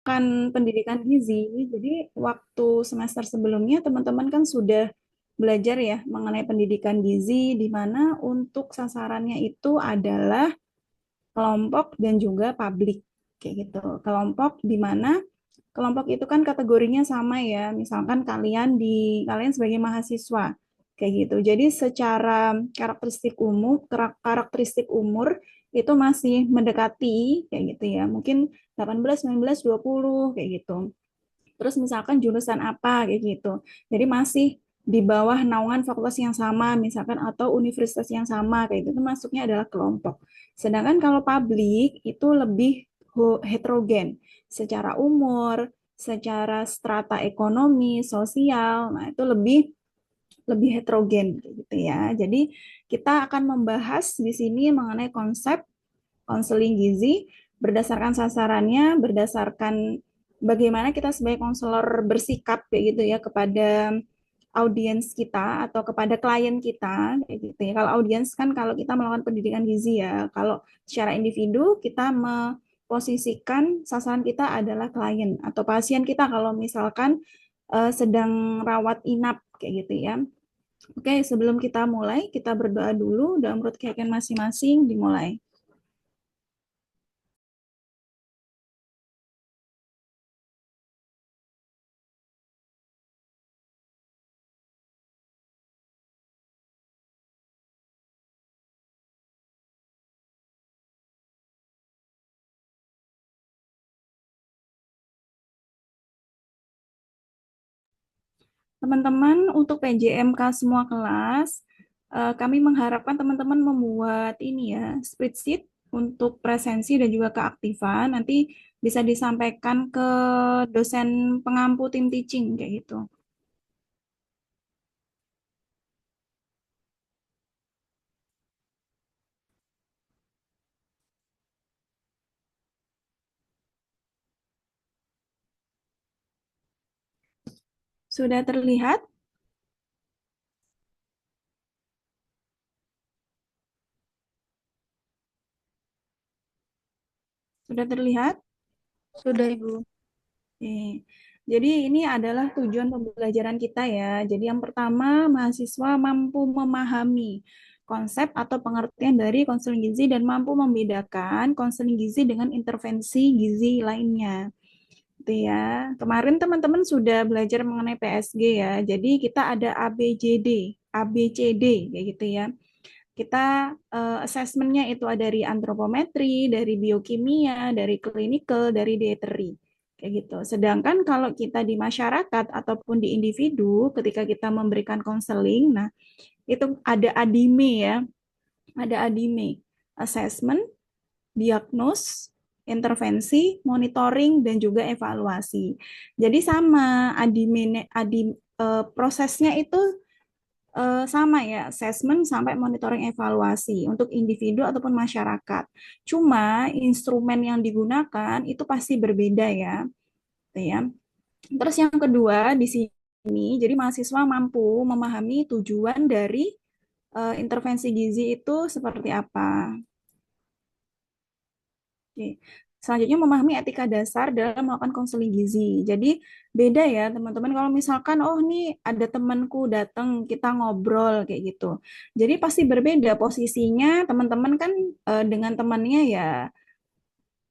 misalkan pendidikan gizi, jadi waktu semester sebelumnya teman-teman kan sudah belajar ya mengenai pendidikan gizi, di mana untuk sasarannya itu adalah kelompok dan juga publik kayak gitu. Kelompok di mana kelompok itu kan kategorinya sama ya. Misalkan kalian sebagai mahasiswa kayak gitu. Jadi secara karakteristik umur itu masih mendekati kayak gitu ya. Mungkin 18, 19, 20 kayak gitu. Terus misalkan jurusan apa kayak gitu. Jadi masih di bawah naungan fakultas yang sama misalkan atau universitas yang sama kayak gitu masuknya adalah kelompok. Sedangkan kalau publik itu lebih heterogen secara umur, secara strata ekonomi, sosial. Nah, itu lebih lebih heterogen gitu ya. Jadi kita akan membahas di sini mengenai konsep konseling gizi berdasarkan sasarannya, berdasarkan bagaimana kita sebagai konselor bersikap kayak gitu ya kepada audiens kita atau kepada klien kita kayak gitu ya. Kalau audiens kan kalau kita melakukan pendidikan gizi ya, kalau secara individu kita memposisikan sasaran kita adalah klien atau pasien kita kalau misalkan sedang rawat inap kayak gitu ya. Oke, sebelum kita mulai, kita berdoa dulu dalam menurut keyakinan masing-masing dimulai. Teman-teman, untuk PJMK semua kelas, kami mengharapkan teman-teman membuat ini ya, spreadsheet untuk presensi dan juga keaktifan. Nanti bisa disampaikan ke dosen pengampu tim teaching kayak gitu. Sudah terlihat? Sudah terlihat? Sudah, Ibu. Oke. Jadi ini adalah tujuan pembelajaran kita ya. Jadi yang pertama, mahasiswa mampu memahami konsep atau pengertian dari konseling gizi dan mampu membedakan konseling gizi dengan intervensi gizi lainnya. Gitu ya. Kemarin teman-teman sudah belajar mengenai PSG ya. Jadi kita ada ABCD, ABCD kayak gitu ya. Kita assessmentnya itu ada dari antropometri, dari biokimia, dari klinikal, dari dietary. Kayak gitu. Sedangkan kalau kita di masyarakat ataupun di individu, ketika kita memberikan konseling, nah itu ada ADIME ya, ada ADIME, assessment, diagnose, intervensi, monitoring, dan juga evaluasi. Jadi sama prosesnya itu sama ya, assessment sampai monitoring evaluasi untuk individu ataupun masyarakat. Cuma instrumen yang digunakan itu pasti berbeda ya, gitu ya. Terus yang kedua di sini, jadi mahasiswa mampu memahami tujuan dari intervensi gizi itu seperti apa. Oke. Selanjutnya memahami etika dasar dalam melakukan konseling gizi. Jadi beda ya teman-teman kalau misalkan oh nih ada temanku datang kita ngobrol kayak gitu. Jadi pasti berbeda posisinya teman-teman kan dengan temannya ya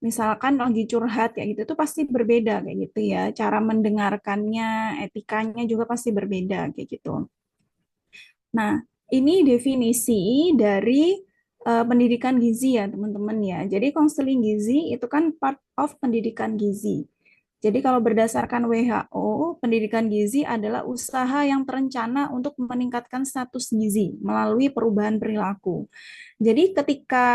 misalkan lagi curhat kayak gitu itu pasti berbeda kayak gitu ya. Cara mendengarkannya, etikanya juga pasti berbeda kayak gitu. Nah, ini definisi dari pendidikan gizi ya, teman-teman ya. Jadi konseling gizi itu kan part of pendidikan gizi. Jadi kalau berdasarkan WHO, pendidikan gizi adalah usaha yang terencana untuk meningkatkan status gizi melalui perubahan perilaku. Jadi ketika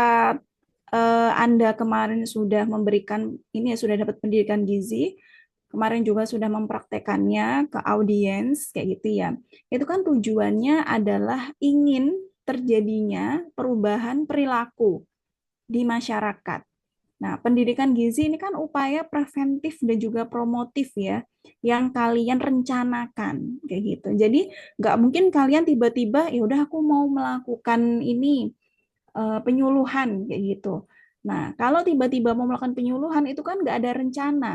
Anda kemarin sudah memberikan ini ya sudah dapat pendidikan gizi, kemarin juga sudah mempraktekannya ke audiens kayak gitu ya. Itu kan tujuannya adalah ingin terjadinya perubahan perilaku di masyarakat. Nah, pendidikan gizi ini kan upaya preventif dan juga promotif ya, yang kalian rencanakan kayak gitu. Jadi nggak mungkin kalian tiba-tiba ya udah aku mau melakukan ini penyuluhan kayak gitu. Nah, kalau tiba-tiba mau melakukan penyuluhan itu kan nggak ada rencana.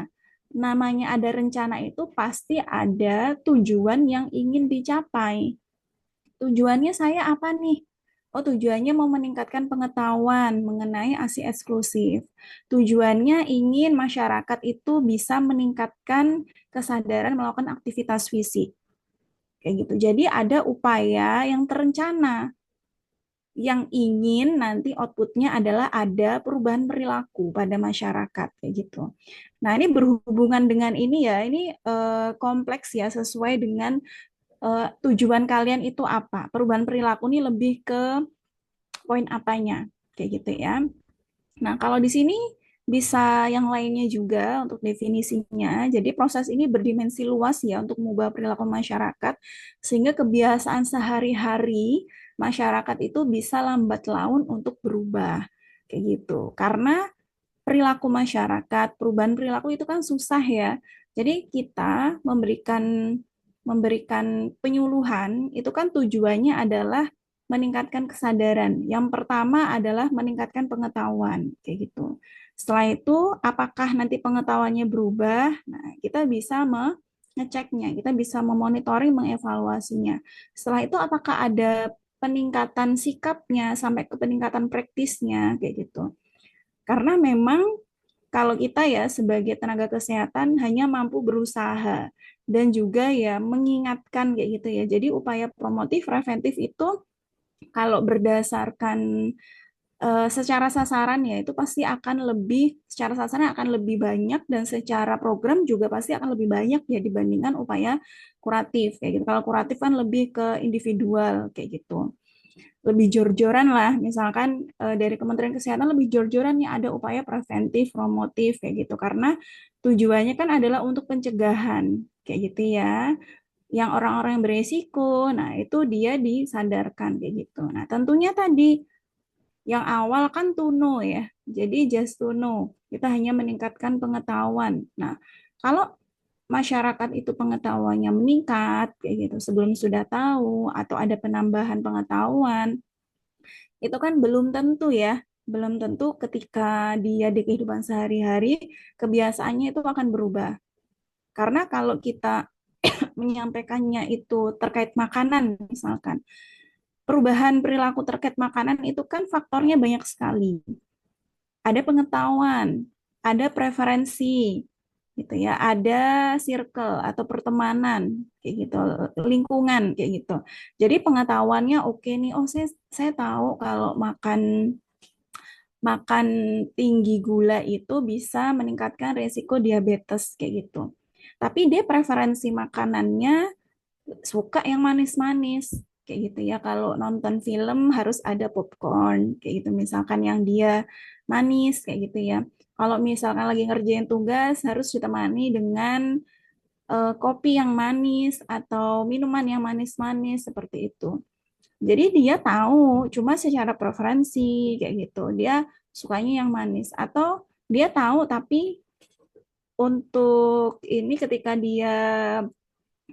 namanya ada rencana itu pasti ada tujuan yang ingin dicapai. Tujuannya saya apa nih? Oh, tujuannya mau meningkatkan pengetahuan mengenai ASI eksklusif. Tujuannya ingin masyarakat itu bisa meningkatkan kesadaran melakukan aktivitas fisik. Kayak gitu. Jadi ada upaya yang terencana yang ingin nanti outputnya adalah ada perubahan perilaku pada masyarakat kayak gitu. Nah, ini berhubungan dengan ini ya, ini kompleks ya sesuai dengan tujuan kalian itu apa. Perubahan perilaku ini lebih ke poin apanya kayak gitu ya. Nah, kalau di sini bisa yang lainnya juga untuk definisinya. Jadi proses ini berdimensi luas ya untuk mengubah perilaku masyarakat sehingga kebiasaan sehari-hari masyarakat itu bisa lambat laun untuk berubah kayak gitu. Karena perilaku masyarakat, perubahan perilaku itu kan susah ya. Jadi kita memberikan penyuluhan itu kan tujuannya adalah meningkatkan kesadaran. Yang pertama adalah meningkatkan pengetahuan kayak gitu. Setelah itu apakah nanti pengetahuannya berubah? Nah, kita bisa mengeceknya, kita bisa memonitoring, mengevaluasinya. Setelah itu apakah ada peningkatan sikapnya sampai ke peningkatan praktisnya kayak gitu. Karena memang kalau kita ya sebagai tenaga kesehatan hanya mampu berusaha dan juga ya mengingatkan kayak gitu ya. Jadi upaya promotif preventif itu kalau berdasarkan secara sasaran ya itu pasti akan lebih secara sasaran akan lebih banyak dan secara program juga pasti akan lebih banyak ya dibandingkan upaya kuratif kayak gitu. Kalau kuratif kan lebih ke individual kayak gitu, lebih jor-joran lah. Misalkan dari Kementerian Kesehatan lebih jor-joran nih ada upaya preventif, promotif kayak gitu. Karena tujuannya kan adalah untuk pencegahan kayak gitu ya. Yang orang-orang yang beresiko, nah itu dia disadarkan kayak gitu. Nah tentunya tadi yang awal kan to know ya. Jadi just to know. Kita hanya meningkatkan pengetahuan. Nah kalau masyarakat itu pengetahuannya meningkat kayak gitu sebelum sudah tahu atau ada penambahan pengetahuan itu kan belum tentu ya, belum tentu ketika dia di kehidupan sehari-hari kebiasaannya itu akan berubah. Karena kalau kita menyampaikannya itu terkait makanan misalkan, perubahan perilaku terkait makanan itu kan faktornya banyak sekali. Ada pengetahuan, ada preferensi, gitu ya, ada circle atau pertemanan, kayak gitu, lingkungan, kayak gitu. Jadi pengetahuannya oke nih, oh saya tahu kalau makan makan tinggi gula itu bisa meningkatkan resiko diabetes kayak gitu. Tapi dia preferensi makanannya suka yang manis-manis kayak gitu ya. Kalau nonton film harus ada popcorn kayak gitu misalkan yang dia manis kayak gitu ya. Kalau misalkan lagi ngerjain tugas harus ditemani dengan kopi yang manis atau minuman yang manis-manis seperti itu. Jadi dia tahu, cuma secara preferensi kayak gitu. Dia sukanya yang manis atau dia tahu tapi untuk ini ketika dia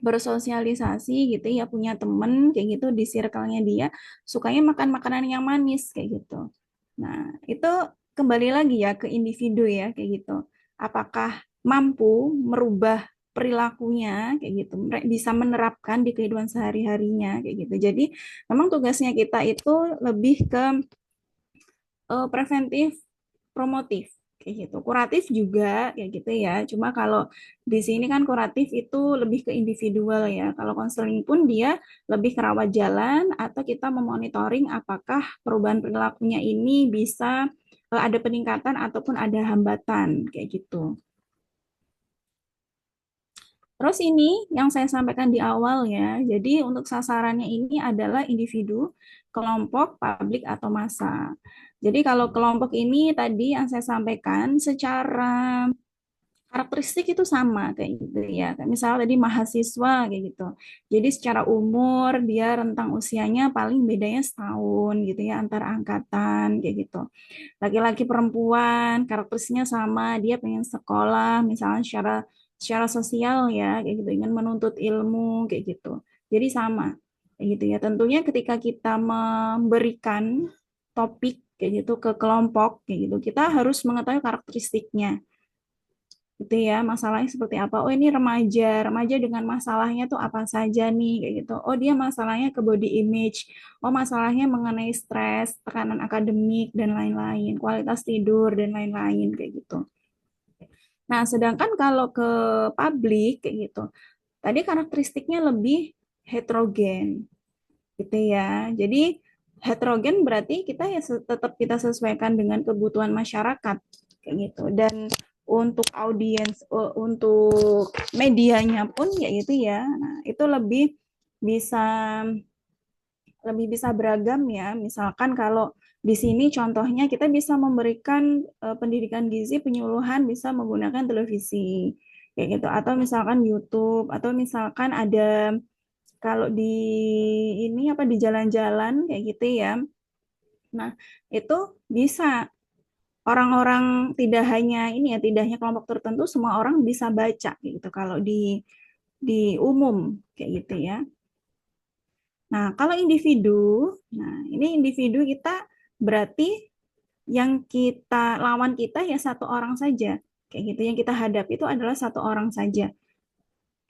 bersosialisasi gitu ya punya temen kayak gitu di circle-nya dia sukanya makan makanan yang manis kayak gitu. Nah, itu kembali lagi ya ke individu ya kayak gitu. Apakah mampu merubah perilakunya kayak gitu, bisa menerapkan di kehidupan sehari-harinya kayak gitu. Jadi memang tugasnya kita itu lebih ke preventif, promotif kayak gitu. Kuratif juga kayak gitu ya. Cuma kalau di sini kan kuratif itu lebih ke individual ya. Kalau konseling pun dia lebih ke rawat jalan atau kita memonitoring apakah perubahan perilakunya ini bisa ada peningkatan ataupun ada hambatan kayak gitu. Terus ini yang saya sampaikan di awal ya. Jadi untuk sasarannya ini adalah individu, kelompok, publik atau massa. Jadi kalau kelompok ini tadi yang saya sampaikan secara karakteristik itu sama kayak gitu ya. Kayak misalnya tadi mahasiswa kayak gitu. Jadi secara umur dia rentang usianya paling bedanya setahun gitu ya antara angkatan kayak gitu. Laki-laki perempuan karakteristiknya sama, dia pengen sekolah misalnya secara secara sosial ya kayak gitu, ingin menuntut ilmu kayak gitu. Jadi sama kayak gitu ya. Tentunya ketika kita memberikan topik kayak gitu ke kelompok kayak gitu, kita harus mengetahui karakteristiknya gitu ya, masalahnya seperti apa. Oh, ini remaja, remaja dengan masalahnya tuh apa saja nih, kayak gitu. Oh, dia masalahnya ke body image. Oh, masalahnya mengenai stres, tekanan akademik dan lain-lain, kualitas tidur dan lain-lain kayak gitu. Nah, sedangkan kalau ke publik kayak gitu, tadi karakteristiknya lebih heterogen gitu ya. Jadi heterogen berarti kita ya tetap kita sesuaikan dengan kebutuhan masyarakat kayak gitu. Dan untuk audiens, untuk medianya pun ya gitu ya. Nah, itu bisa bisa beragam ya. Misalkan kalau di sini contohnya kita bisa memberikan pendidikan gizi penyuluhan bisa menggunakan televisi kayak gitu, atau misalkan YouTube, atau misalkan ada kalau di ini apa di jalan-jalan kayak gitu ya. Nah, itu bisa orang-orang tidak hanya ini ya, tidak hanya kelompok tertentu, semua orang bisa baca gitu kalau di umum kayak gitu ya. Nah, kalau individu, nah ini individu kita berarti yang kita lawan kita ya satu orang saja. Kayak gitu, yang kita hadapi itu adalah satu orang saja.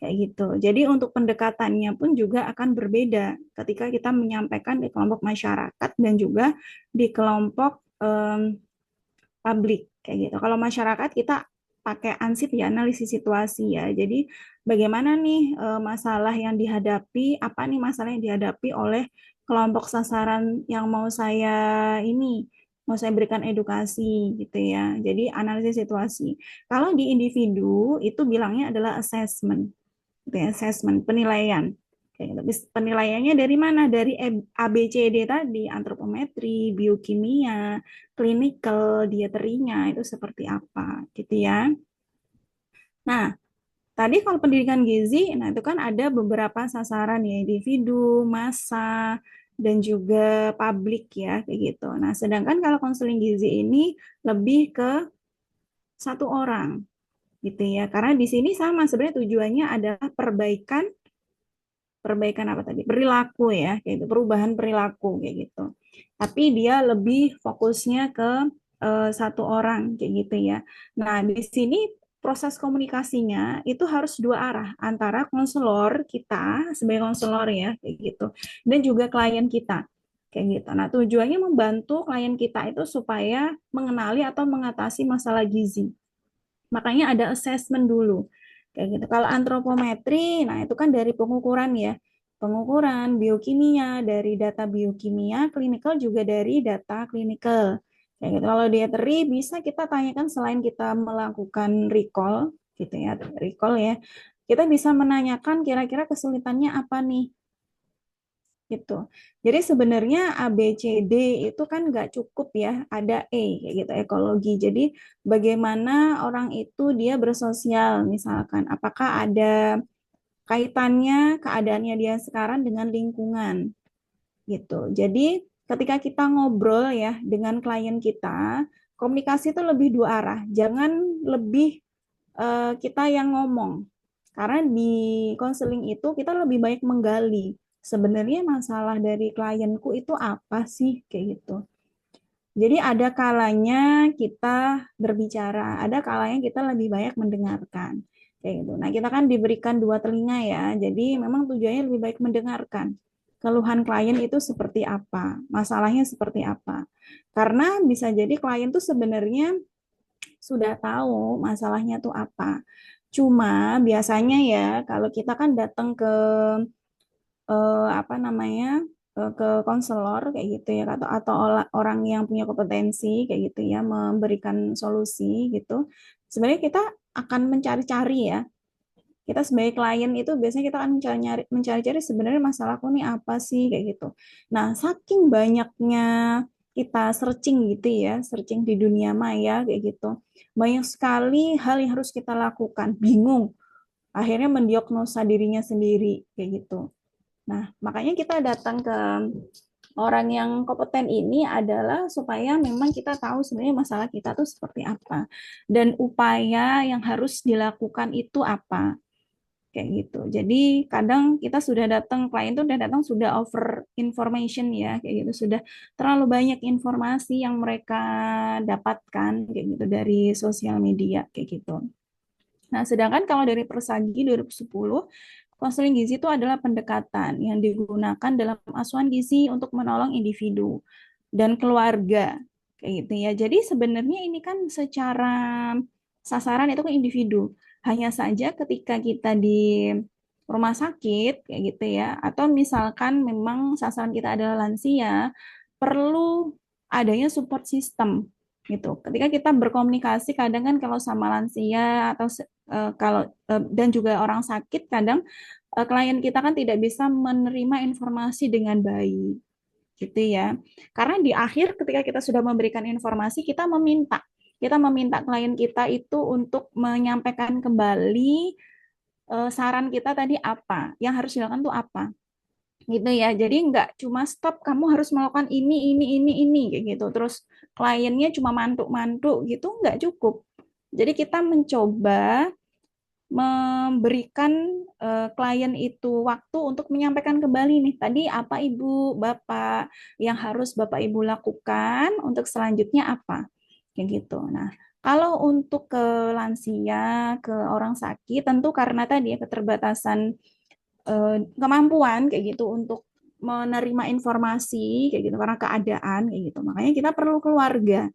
Kayak gitu. Jadi untuk pendekatannya pun juga akan berbeda ketika kita menyampaikan di kelompok masyarakat dan juga di kelompok publik kayak gitu. Kalau masyarakat kita pakai ansip ya, analisis situasi ya. Jadi bagaimana nih masalah yang dihadapi, apa nih masalah yang dihadapi oleh kelompok sasaran yang mau saya berikan edukasi gitu ya. Jadi analisis situasi. Kalau di individu itu bilangnya adalah assessment, gitu ya, assessment penilaian. Kayak gitu. Penilaiannya dari mana? Dari ABCD tadi, antropometri, biokimia, clinical, dieterinya itu seperti apa, gitu ya. Nah, tadi kalau pendidikan gizi, nah itu kan ada beberapa sasaran ya, individu, massa, dan juga publik ya, kayak gitu. Nah, sedangkan kalau konseling gizi ini lebih ke satu orang, gitu ya. Karena di sini sama sebenarnya tujuannya adalah perbaikan perbaikan apa tadi perilaku ya kayak gitu, perubahan perilaku kayak gitu, tapi dia lebih fokusnya ke satu orang kayak gitu ya. Nah di sini proses komunikasinya itu harus dua arah antara konselor kita sebagai konselor ya kayak gitu dan juga klien kita kayak gitu. Nah tujuannya membantu klien kita itu supaya mengenali atau mengatasi masalah gizi, makanya ada assessment dulu. Kayak gitu. Kalau antropometri, nah itu kan dari pengukuran ya. Pengukuran biokimia, dari data biokimia, klinikal juga dari data klinikal. Kayak gitu. Kalau dieteri bisa kita tanyakan selain kita melakukan recall gitu ya, recall ya. Kita bisa menanyakan kira-kira kesulitannya apa nih gitu. Jadi sebenarnya A, B, C, D itu kan nggak cukup ya, ada E kayak gitu, ekologi. Jadi bagaimana orang itu dia bersosial misalkan, apakah ada kaitannya keadaannya dia sekarang dengan lingkungan gitu. Jadi ketika kita ngobrol ya dengan klien kita, komunikasi itu lebih dua arah, jangan lebih kita yang ngomong. Karena di konseling itu kita lebih baik menggali sebenarnya masalah dari klienku itu apa sih kayak gitu. Jadi ada kalanya kita berbicara, ada kalanya kita lebih banyak mendengarkan. Kayak gitu. Nah, kita kan diberikan dua telinga ya. Jadi memang tujuannya lebih baik mendengarkan. Keluhan klien itu seperti apa, masalahnya seperti apa. Karena bisa jadi klien tuh sebenarnya sudah tahu masalahnya tuh apa. Cuma biasanya ya kalau kita kan datang ke apa namanya ke konselor kayak gitu ya, atau orang yang punya kompetensi kayak gitu ya memberikan solusi gitu. Sebenarnya kita akan mencari-cari ya. Kita sebagai klien itu biasanya kita akan mencari-cari sebenarnya masalahku nih apa sih kayak gitu. Nah, saking banyaknya kita searching gitu ya, searching di dunia maya kayak gitu. Banyak sekali hal yang harus kita lakukan, bingung. Akhirnya mendiagnosa dirinya sendiri kayak gitu. Nah, makanya kita datang ke orang yang kompeten ini adalah supaya memang kita tahu sebenarnya masalah kita tuh seperti apa dan upaya yang harus dilakukan itu apa kayak gitu. Jadi kadang kita sudah datang, klien tuh udah datang sudah over information ya kayak gitu, sudah terlalu banyak informasi yang mereka dapatkan kayak gitu dari sosial media kayak gitu. Nah, sedangkan kalau dari Persagi 2010, konseling gizi itu adalah pendekatan yang digunakan dalam asuhan gizi untuk menolong individu dan keluarga, kayak gitu ya. Jadi sebenarnya ini kan secara sasaran itu ke individu. Hanya saja ketika kita di rumah sakit, kayak gitu ya, atau misalkan memang sasaran kita adalah lansia, perlu adanya support system gitu. Ketika kita berkomunikasi, kadang kan kalau sama lansia atau kalau dan juga orang sakit, kadang klien kita kan tidak bisa menerima informasi dengan baik gitu ya. Karena di akhir ketika kita sudah memberikan informasi, kita meminta klien kita itu untuk menyampaikan kembali saran kita tadi apa, yang harus dilakukan tuh apa gitu ya. Jadi nggak cuma stop kamu harus melakukan ini kayak gitu. Terus kliennya cuma mantuk-mantuk gitu nggak cukup. Jadi kita mencoba memberikan klien itu waktu untuk menyampaikan kembali nih tadi apa Ibu, Bapak yang harus Bapak Ibu lakukan untuk selanjutnya apa kayak gitu. Nah, kalau untuk ke lansia, ke orang sakit tentu karena tadi ya keterbatasan kemampuan kayak gitu untuk menerima informasi kayak gitu karena keadaan kayak gitu. Makanya kita perlu keluarga,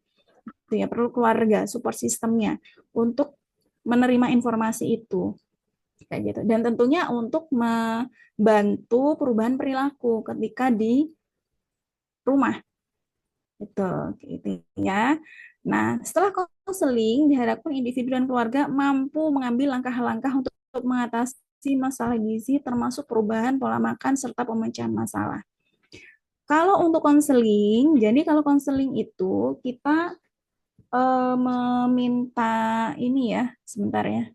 gitu ya, perlu keluarga support sistemnya untuk menerima informasi itu kayak gitu. Dan tentunya untuk membantu perubahan perilaku ketika di rumah gitu, gitu ya. Nah, setelah konseling diharapkan individu dan keluarga mampu mengambil langkah-langkah untuk mengatasi masalah gizi termasuk perubahan pola makan serta pemecahan masalah. Kalau untuk konseling, jadi kalau konseling itu kita meminta ini ya, sebentar ya.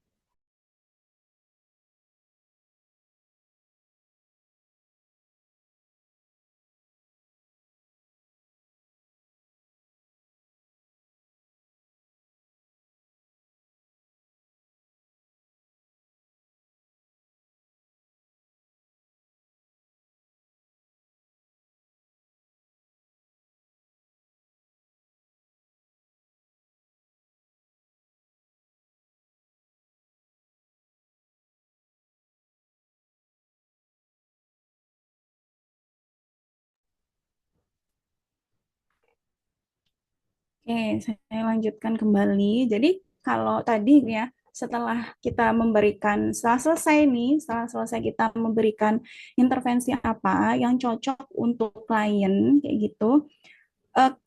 Oke, saya lanjutkan kembali. Jadi kalau tadi ya, setelah selesai nih, setelah selesai kita memberikan intervensi apa yang cocok untuk klien, kayak gitu,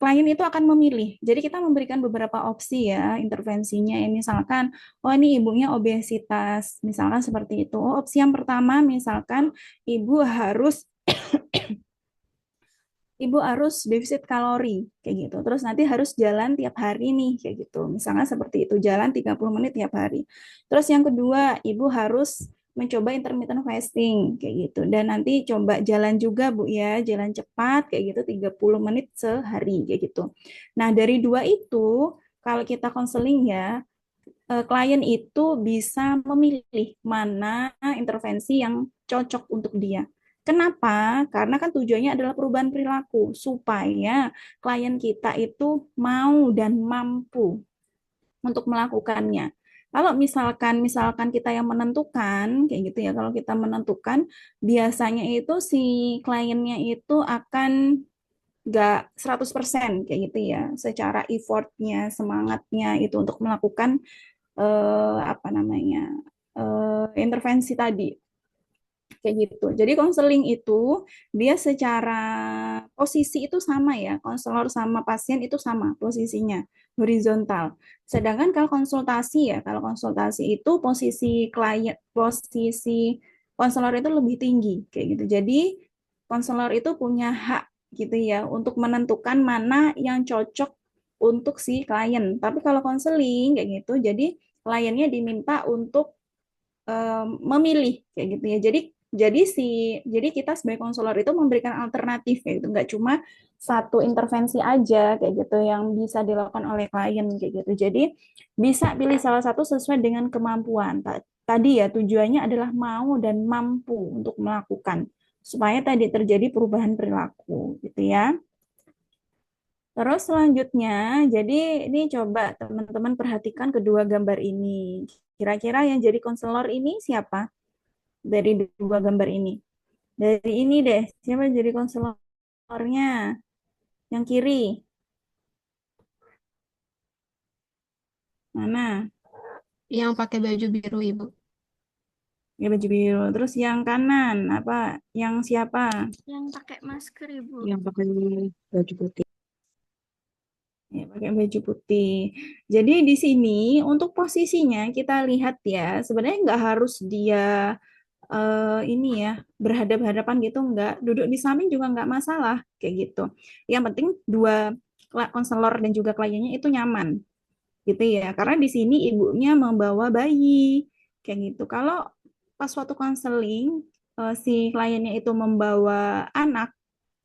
klien itu akan memilih. Jadi kita memberikan beberapa opsi ya intervensinya. Ini misalkan, oh ini ibunya obesitas, misalkan seperti itu. Oh, opsi yang pertama misalkan ibu harus defisit kalori kayak gitu. Terus nanti harus jalan tiap hari nih kayak gitu. Misalnya seperti itu, jalan 30 menit tiap hari. Terus yang kedua, ibu harus mencoba intermittent fasting kayak gitu. Dan nanti coba jalan juga Bu ya, jalan cepat kayak gitu 30 menit sehari kayak gitu. Nah, dari dua itu kalau kita konseling ya, klien itu bisa memilih mana intervensi yang cocok untuk dia. Kenapa? Karena kan tujuannya adalah perubahan perilaku supaya klien kita itu mau dan mampu untuk melakukannya. Kalau misalkan kita yang menentukan kayak gitu ya, kalau kita menentukan biasanya itu si kliennya itu akan nggak 100% kayak gitu ya, secara effortnya, semangatnya itu untuk melakukan apa namanya intervensi tadi kayak gitu. Jadi konseling itu dia secara posisi itu sama ya, konselor sama pasien itu sama posisinya horizontal. Sedangkan kalau konsultasi itu posisi konselor itu lebih tinggi kayak gitu. Jadi konselor itu punya hak gitu ya untuk menentukan mana yang cocok untuk si klien. Tapi kalau konseling kayak gitu, jadi kliennya diminta untuk memilih kayak gitu ya. Jadi kita sebagai konselor itu memberikan alternatif ya gitu, nggak cuma satu intervensi aja kayak gitu yang bisa dilakukan oleh klien kayak gitu. Jadi bisa pilih salah satu sesuai dengan kemampuan. Tadi ya tujuannya adalah mau dan mampu untuk melakukan supaya tadi terjadi perubahan perilaku gitu ya. Terus selanjutnya, jadi ini coba teman-teman perhatikan kedua gambar ini. Kira-kira yang jadi konselor ini siapa dari dua gambar ini? Dari ini deh, siapa yang jadi konselornya? Yang kiri, mana? Yang pakai baju biru, Ibu. Ya baju biru. Terus yang kanan, apa? Yang siapa? Yang pakai masker, Ibu. Yang pakai baju putih. Ya, pakai baju putih. Jadi di sini untuk posisinya kita lihat ya, sebenarnya nggak harus dia ini ya berhadap-hadapan gitu, nggak. Duduk di samping juga nggak masalah kayak gitu. Yang penting dua konselor dan juga kliennya itu nyaman gitu ya. Karena di sini ibunya membawa bayi kayak gitu. Kalau pas suatu konseling si kliennya itu membawa anak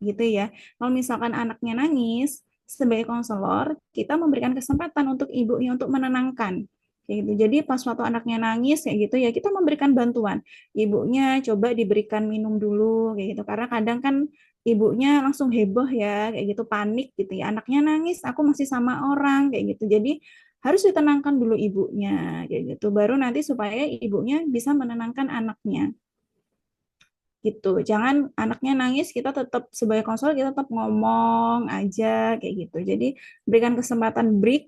gitu ya. Kalau misalkan anaknya nangis, sebagai konselor, kita memberikan kesempatan untuk ibunya untuk menenangkan. Kayak gitu. Jadi pas waktu anaknya nangis kayak gitu ya, kita memberikan bantuan. Ibunya coba diberikan minum dulu kayak gitu. Karena kadang kan ibunya langsung heboh ya, kayak gitu panik gitu ya. Anaknya nangis, aku masih sama orang kayak gitu. Jadi harus ditenangkan dulu ibunya kayak gitu. Baru nanti supaya ibunya bisa menenangkan anaknya gitu. Jangan anaknya nangis, kita tetap sebagai konselor kita tetap ngomong aja kayak gitu. Jadi berikan kesempatan break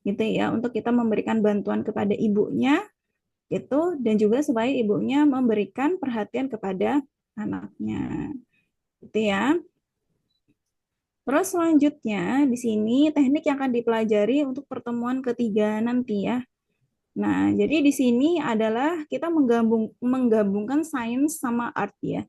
gitu ya untuk kita memberikan bantuan kepada ibunya gitu dan juga supaya ibunya memberikan perhatian kepada anaknya. Gitu ya. Terus selanjutnya di sini teknik yang akan dipelajari untuk pertemuan ketiga nanti ya. Nah, jadi di sini adalah kita menggabungkan sains sama art ya.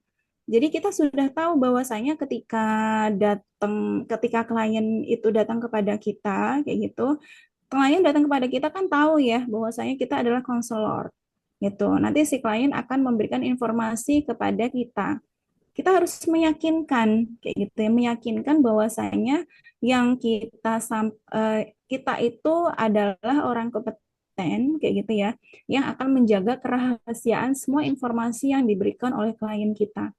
Jadi kita sudah tahu bahwasanya ketika klien itu datang kepada kita kayak gitu, klien datang kepada kita kan tahu ya bahwasanya kita adalah konselor gitu. Nanti si klien akan memberikan informasi kepada kita. Kita harus meyakinkan kayak gitu ya, meyakinkan bahwasanya yang kita itu adalah orang kompeten kayak gitu ya, yang akan menjaga kerahasiaan semua informasi yang diberikan oleh klien kita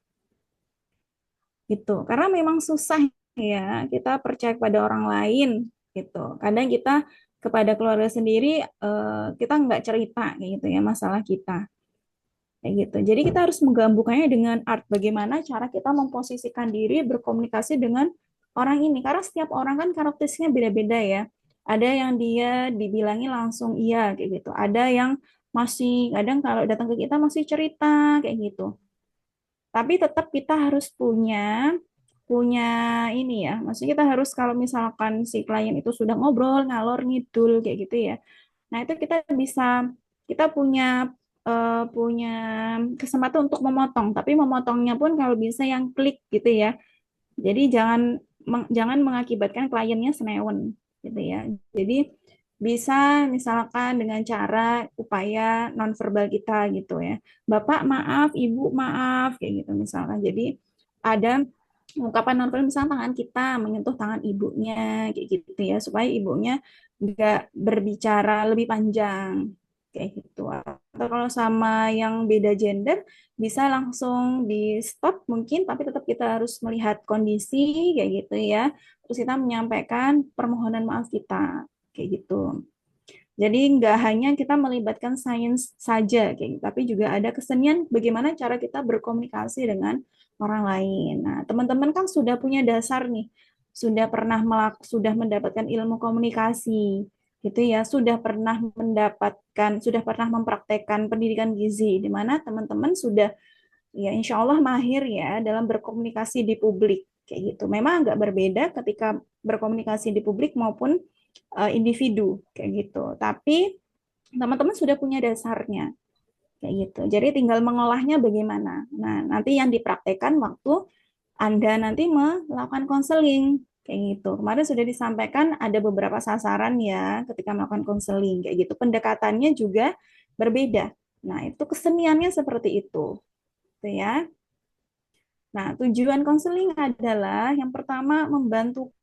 gitu. Karena memang susah ya kita percaya kepada orang lain gitu. Kadang kita kepada keluarga sendiri kita nggak cerita kayak gitu ya masalah kita kayak gitu. Jadi kita harus menggabungkannya dengan art. Bagaimana cara kita memposisikan diri berkomunikasi dengan orang ini. Karena setiap orang kan karakteristiknya beda-beda ya. Ada yang dia dibilangi langsung iya kayak gitu. Ada yang masih kadang kalau datang ke kita masih cerita kayak gitu. Tapi tetap kita harus punya punya ini ya. Maksudnya kita harus kalau misalkan si klien itu sudah ngobrol ngalor ngidul kayak gitu ya. Nah, itu kita punya kesempatan untuk memotong, tapi memotongnya pun kalau bisa yang klik gitu ya. Jadi jangan mengakibatkan kliennya senewen gitu ya. Jadi bisa misalkan dengan cara upaya nonverbal kita gitu ya. Bapak maaf, Ibu maaf kayak gitu misalkan. Jadi ada ungkapan nonverbal misalnya tangan kita menyentuh tangan ibunya kayak gitu ya supaya ibunya nggak berbicara lebih panjang kayak gitu. Atau kalau sama yang beda gender bisa langsung di stop mungkin tapi tetap kita harus melihat kondisi kayak gitu ya terus kita menyampaikan permohonan maaf kita kayak gitu jadi nggak hanya kita melibatkan sains saja kayak gitu, tapi juga ada kesenian bagaimana cara kita berkomunikasi dengan orang lain. Nah, teman-teman kan sudah punya dasar nih, sudah mendapatkan ilmu komunikasi, gitu ya, sudah pernah mempraktekkan pendidikan gizi, di mana teman-teman sudah ya insya Allah mahir ya dalam berkomunikasi di publik kayak gitu. Memang agak berbeda ketika berkomunikasi di publik maupun individu kayak gitu. Tapi teman-teman sudah punya dasarnya kayak gitu. Jadi tinggal mengolahnya bagaimana. Nah, nanti yang dipraktekkan waktu Anda nanti melakukan konseling kayak gitu. Kemarin sudah disampaikan ada beberapa sasaran ya ketika melakukan konseling kayak gitu. Pendekatannya juga berbeda. Nah, itu keseniannya seperti itu. Gitu ya. Nah, tujuan konseling adalah yang pertama membantu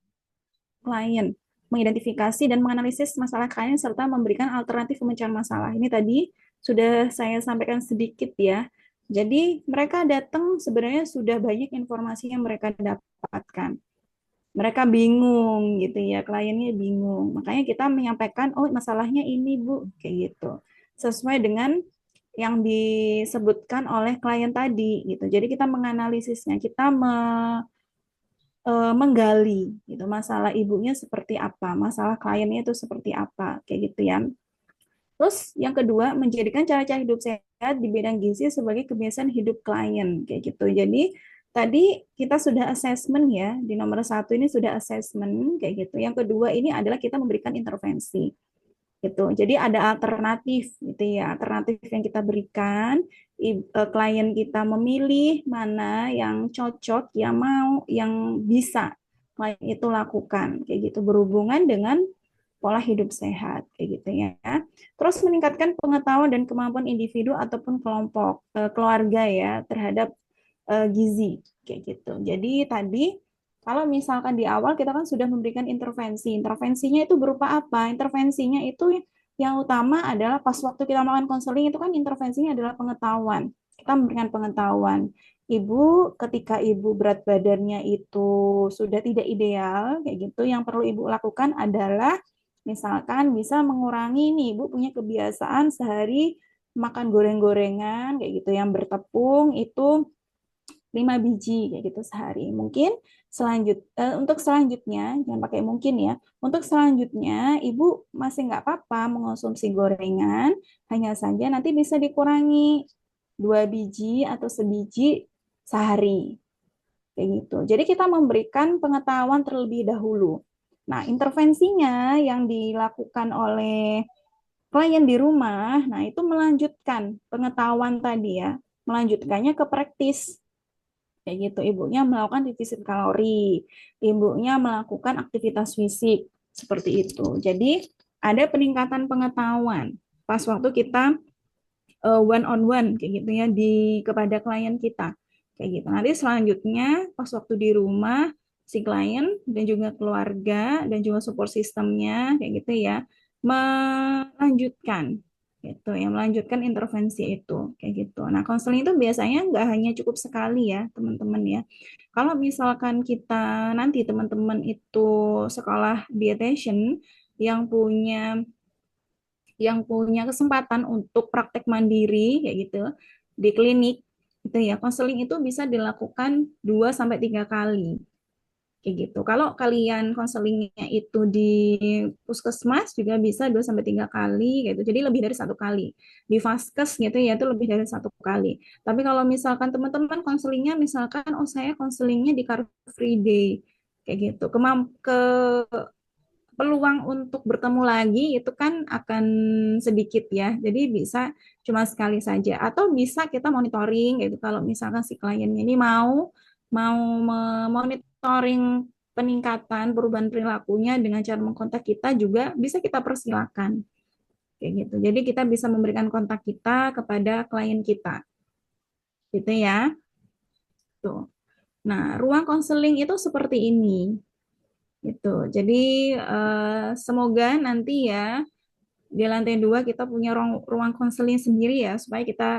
klien mengidentifikasi dan menganalisis masalah klien serta memberikan alternatif pemecahan masalah. Ini tadi sudah saya sampaikan sedikit ya. Jadi mereka datang sebenarnya sudah banyak informasi yang mereka dapatkan. Mereka bingung gitu ya, kliennya bingung. Makanya kita menyampaikan, oh masalahnya ini Bu, kayak gitu. Sesuai dengan yang disebutkan oleh klien tadi gitu. Jadi kita menganalisisnya, kita menggali gitu masalah ibunya seperti apa, masalah kliennya itu seperti apa, kayak gitu ya. Terus yang kedua, menjadikan cara-cara hidup sehat di bidang gizi sebagai kebiasaan hidup klien, kayak gitu. Jadi tadi kita sudah assessment ya, di nomor satu ini sudah assessment, kayak gitu. Yang kedua ini adalah kita memberikan intervensi gitu. Jadi ada alternatif gitu ya, alternatif yang kita berikan, klien kita memilih mana yang cocok, yang mau, yang bisa klien itu lakukan, kayak gitu berhubungan dengan pola hidup sehat, kayak gitu ya. Terus meningkatkan pengetahuan dan kemampuan individu ataupun kelompok keluarga ya terhadap gizi, kayak gitu. Jadi tadi kalau misalkan di awal kita kan sudah memberikan intervensi. Intervensinya itu berupa apa? Intervensinya itu yang utama adalah pas waktu kita melakukan konseling itu kan intervensinya adalah pengetahuan. Kita memberikan pengetahuan. Ibu, ketika ibu berat badannya itu sudah tidak ideal, kayak gitu, yang perlu ibu lakukan adalah misalkan bisa mengurangi nih, ibu punya kebiasaan sehari makan goreng-gorengan, kayak gitu, yang bertepung itu 5 biji kayak gitu sehari. Mungkin untuk selanjutnya jangan pakai mungkin ya. Untuk selanjutnya ibu masih nggak apa-apa mengonsumsi gorengan, hanya saja nanti bisa dikurangi 2 biji atau sebiji sehari kayak gitu. Jadi kita memberikan pengetahuan terlebih dahulu. Nah, intervensinya yang dilakukan oleh klien di rumah, nah itu melanjutkan pengetahuan tadi ya, melanjutkannya ke praktis kayak gitu. Ibunya melakukan defisit kalori, ibunya melakukan aktivitas fisik seperti itu. Jadi ada peningkatan pengetahuan pas waktu kita one on one kayak gitu ya di kepada klien kita kayak gitu. Nanti selanjutnya pas waktu di rumah si klien dan juga keluarga dan juga support sistemnya kayak gitu ya melanjutkan gitu ya melanjutkan intervensi itu kayak gitu. Nah, konseling itu biasanya nggak hanya cukup sekali ya teman-teman ya. Kalau misalkan kita nanti teman-teman itu sekolah dietitian yang punya kesempatan untuk praktek mandiri kayak gitu di klinik itu ya konseling itu bisa dilakukan 2 sampai 3 kali kayak gitu. Kalau kalian konselingnya itu di puskesmas juga bisa 2 sampai 3 kali gitu. Jadi lebih dari 1 kali. Di vaskes gitu ya itu lebih dari 1 kali. Tapi kalau misalkan teman-teman konselingnya misalkan oh saya konselingnya di Car Free Day kayak gitu. Peluang untuk bertemu lagi itu kan akan sedikit ya. Jadi bisa cuma sekali saja atau bisa kita monitoring gitu. Kalau misalkan si kliennya ini mau mau memonitoring peningkatan perubahan perilakunya dengan cara mengkontak kita juga bisa kita persilakan kayak gitu. Jadi kita bisa memberikan kontak kita kepada klien kita. Gitu ya. Tuh. Nah, ruang konseling itu seperti ini. Gitu. Jadi semoga nanti ya di lantai 2 kita punya ruang konseling sendiri ya supaya kita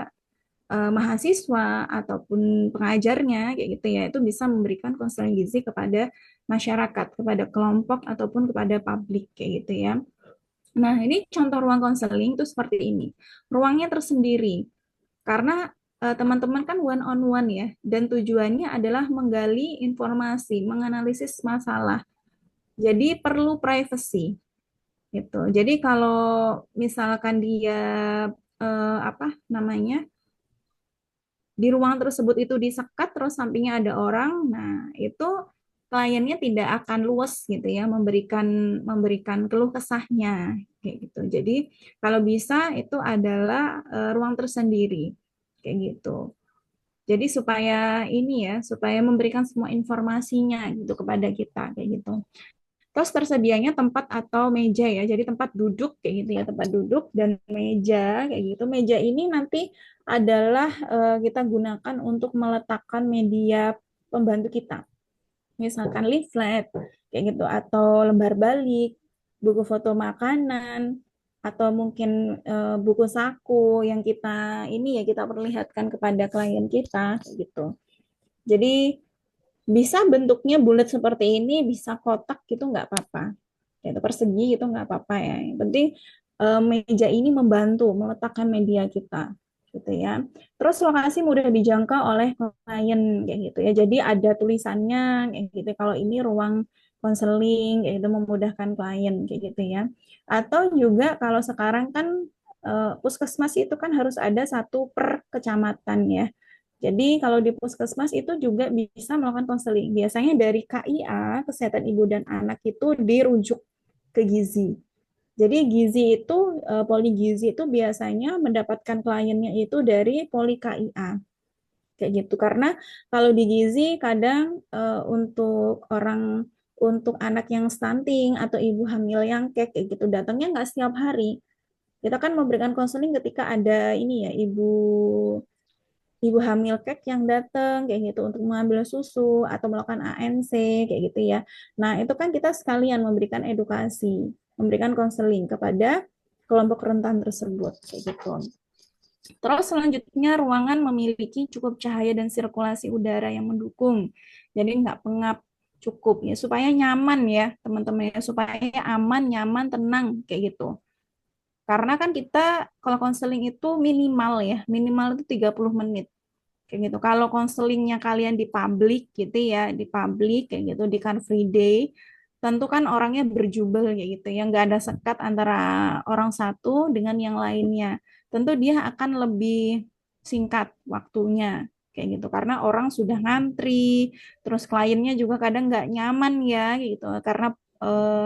mahasiswa ataupun pengajarnya kayak gitu ya itu bisa memberikan konseling gizi kepada masyarakat, kepada kelompok ataupun kepada publik kayak gitu ya. Nah, ini contoh ruang konseling itu seperti ini. Ruangnya tersendiri karena teman-teman kan one on one ya dan tujuannya adalah menggali informasi, menganalisis masalah. Jadi perlu privacy gitu. Jadi kalau misalkan dia apa namanya di ruang tersebut itu disekat terus sampingnya ada orang, nah itu kliennya tidak akan luas gitu ya memberikan memberikan keluh kesahnya kayak gitu. Jadi kalau bisa itu adalah ruang tersendiri kayak gitu. Jadi supaya ini ya, supaya memberikan semua informasinya gitu kepada kita kayak gitu. Terus tersedianya tempat atau meja ya, jadi tempat duduk kayak gitu ya, tempat duduk dan meja kayak gitu. Meja ini nanti adalah kita gunakan untuk meletakkan media pembantu kita, misalkan leaflet kayak gitu, atau lembar balik, buku foto makanan, atau mungkin buku saku yang kita ini ya kita perlihatkan kepada klien kita kayak gitu. Jadi Bisa bentuknya bulat seperti ini, bisa kotak gitu nggak apa-apa. Itu persegi gitu nggak apa-apa ya. Yang penting meja ini membantu meletakkan media kita gitu ya. Terus lokasi mudah dijangkau oleh klien kayak gitu ya. Jadi ada tulisannya kayak gitu. Kalau ini ruang konseling kayak gitu memudahkan klien kayak gitu ya. Atau juga kalau sekarang kan puskesmas itu kan harus ada satu per kecamatan ya. Jadi kalau di puskesmas itu juga bisa melakukan konseling. Biasanya dari KIA, Kesehatan Ibu dan Anak itu dirujuk ke gizi. Jadi gizi itu, poli gizi itu biasanya mendapatkan kliennya itu dari poli KIA. Kayak gitu. Karena kalau di gizi kadang untuk anak yang stunting atau ibu hamil yang kayak gitu datangnya nggak setiap hari. Kita kan memberikan konseling ketika ada ini ya ibu hamil kek yang datang kayak gitu untuk mengambil susu atau melakukan ANC kayak gitu ya. Nah, itu kan kita sekalian memberikan edukasi, memberikan konseling kepada kelompok rentan tersebut kayak gitu. Terus selanjutnya ruangan memiliki cukup cahaya dan sirkulasi udara yang mendukung. Jadi nggak pengap, cukup ya supaya nyaman ya teman-teman ya, supaya aman, nyaman, tenang kayak gitu. Karena kan kita kalau konseling itu minimal ya, minimal itu 30 menit kayak gitu. Kalau konselingnya kalian di publik gitu ya, di publik kayak gitu, di Car Free Day, tentu kan orangnya berjubel kayak gitu ya, nggak ada sekat antara orang satu dengan yang lainnya. Tentu dia akan lebih singkat waktunya kayak gitu, karena orang sudah ngantri, terus kliennya juga kadang nggak nyaman ya kayak gitu, karena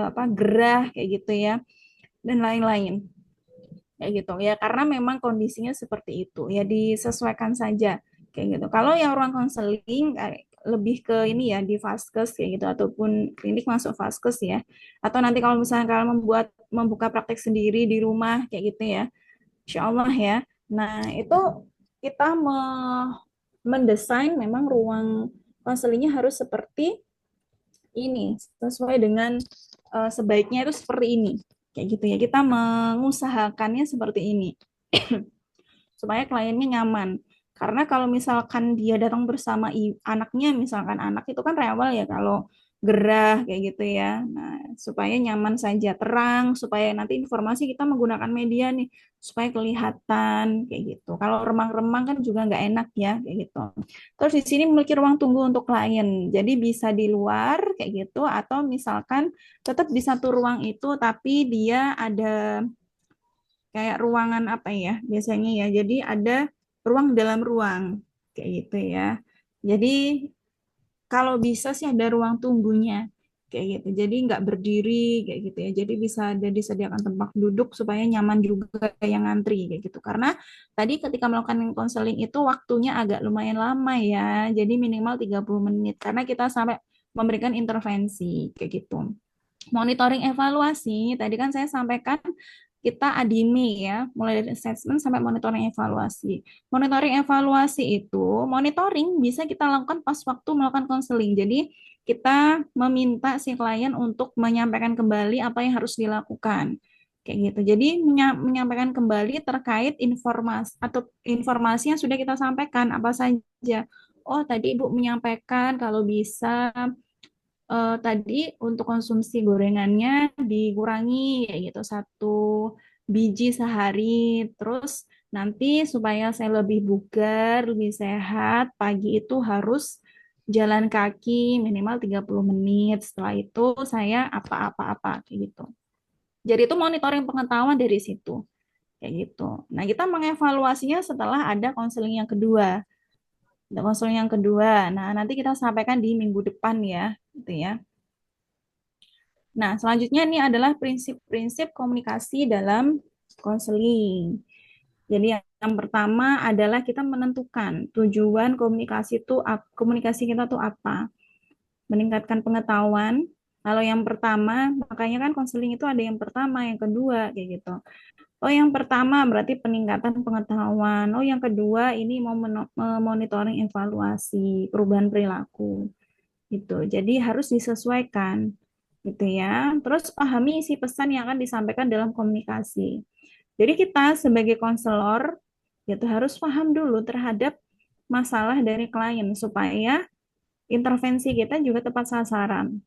apa gerah kayak gitu ya, dan lain-lain kayak gitu ya, karena memang kondisinya seperti itu ya, disesuaikan saja kayak gitu. Kalau yang ruang konseling lebih ke ini ya di vaskes kayak gitu ataupun klinik masuk vaskes ya, atau nanti kalau misalnya kalian membuka praktek sendiri di rumah kayak gitu ya, insya Allah ya. Nah itu kita mendesain memang ruang konselingnya harus seperti ini, sesuai dengan sebaiknya itu seperti ini kayak gitu ya, kita mengusahakannya seperti ini supaya kliennya nyaman. Karena kalau misalkan dia datang bersama anaknya, misalkan anak itu kan rewel ya kalau gerah kayak gitu ya. Nah, supaya nyaman saja, terang, supaya nanti informasi kita menggunakan media nih, supaya kelihatan kayak gitu. Kalau remang-remang kan juga nggak enak ya, kayak gitu. Terus di sini memiliki ruang tunggu untuk klien. Jadi bisa di luar kayak gitu, atau misalkan tetap di satu ruang itu, tapi dia ada kayak ruangan apa ya biasanya ya. Jadi ada ruang dalam ruang kayak gitu ya. Jadi kalau bisa sih ada ruang tunggunya kayak gitu. Jadi nggak berdiri kayak gitu ya. Jadi bisa ada disediakan tempat duduk supaya nyaman juga yang ngantri kayak gitu. Karena tadi ketika melakukan konseling itu waktunya agak lumayan lama ya. Jadi minimal 30 menit karena kita sampai memberikan intervensi kayak gitu. Monitoring evaluasi, tadi kan saya sampaikan kita ADIME ya, mulai dari assessment sampai monitoring evaluasi. Monitoring evaluasi itu, monitoring bisa kita lakukan pas waktu melakukan konseling. Jadi kita meminta si klien untuk menyampaikan kembali apa yang harus dilakukan. Kayak gitu. Jadi menyampaikan kembali terkait informasi atau informasi yang sudah kita sampaikan apa saja. Oh, tadi Ibu menyampaikan kalau bisa tadi untuk konsumsi gorengannya dikurangi ya gitu 1 biji sehari. Terus nanti supaya saya lebih bugar, lebih sehat, pagi itu harus jalan kaki minimal 30 menit. Setelah itu saya apa-apa-apa kayak gitu. Jadi itu monitoring pengetahuan dari situ kayak gitu. Nah, kita mengevaluasinya setelah ada konseling yang kedua. Ada konseling yang kedua. Nah, nanti kita sampaikan di minggu depan ya, gitu ya. Nah, selanjutnya ini adalah prinsip-prinsip komunikasi dalam konseling. Jadi yang pertama adalah kita menentukan tujuan komunikasi kita tuh apa. Meningkatkan pengetahuan. Kalau yang pertama, makanya kan konseling itu ada yang pertama, yang kedua kayak gitu. Oh, yang pertama berarti peningkatan pengetahuan. Oh, yang kedua ini mau monitoring evaluasi perubahan perilaku gitu. Jadi harus disesuaikan gitu ya. Terus pahami isi pesan yang akan disampaikan dalam komunikasi. Jadi kita sebagai konselor itu harus paham dulu terhadap masalah dari klien supaya intervensi kita juga tepat sasaran.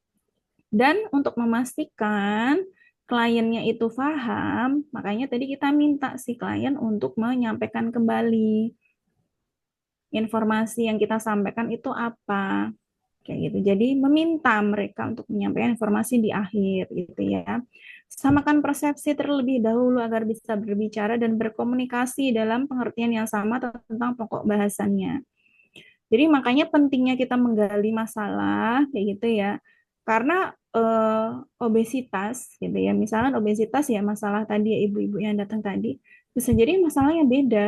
Dan untuk memastikan kliennya itu paham, makanya tadi kita minta si klien untuk menyampaikan kembali informasi yang kita sampaikan itu apa, kayak gitu. Jadi meminta mereka untuk menyampaikan informasi di akhir gitu ya. Samakan persepsi terlebih dahulu agar bisa berbicara dan berkomunikasi dalam pengertian yang sama tentang pokok bahasannya. Jadi makanya pentingnya kita menggali masalah kayak gitu ya. Karena obesitas gitu ya. Misalnya obesitas ya masalah tadi ya ibu-ibu yang datang tadi bisa jadi masalahnya beda.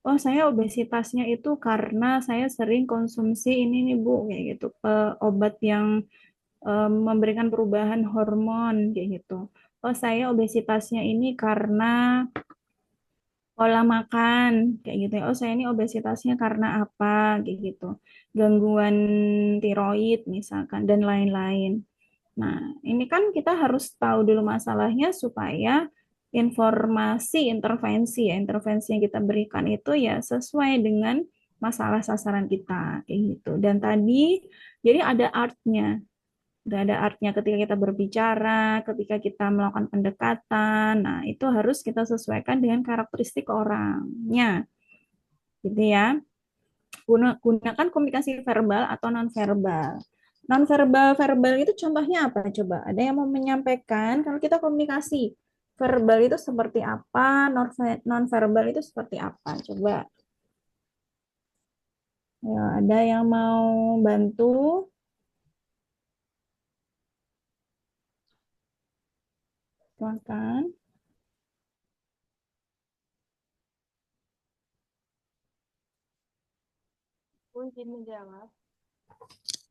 Oh, saya obesitasnya itu karena saya sering konsumsi ini nih Bu kayak gitu. Obat yang memberikan perubahan hormon kayak gitu. Oh, saya obesitasnya ini karena pola makan kayak gitu ya. Oh, saya ini obesitasnya karena apa kayak gitu. Gangguan tiroid misalkan dan lain-lain. Nah, ini kan kita harus tahu dulu masalahnya supaya informasi intervensi ya, intervensi yang kita berikan itu ya sesuai dengan masalah sasaran kita kayak gitu. Dan tadi jadi ada artnya. Udah ada artnya ketika kita berbicara, ketika kita melakukan pendekatan. Nah, itu harus kita sesuaikan dengan karakteristik orangnya, gitu ya. Gunakan komunikasi verbal atau non-verbal. Non-verbal, verbal itu contohnya apa? Coba, ada yang mau menyampaikan kalau kita komunikasi verbal itu seperti apa, non-verbal itu seperti apa? Coba, ya, ada yang mau bantu? Silakan. Aku izin menjawab.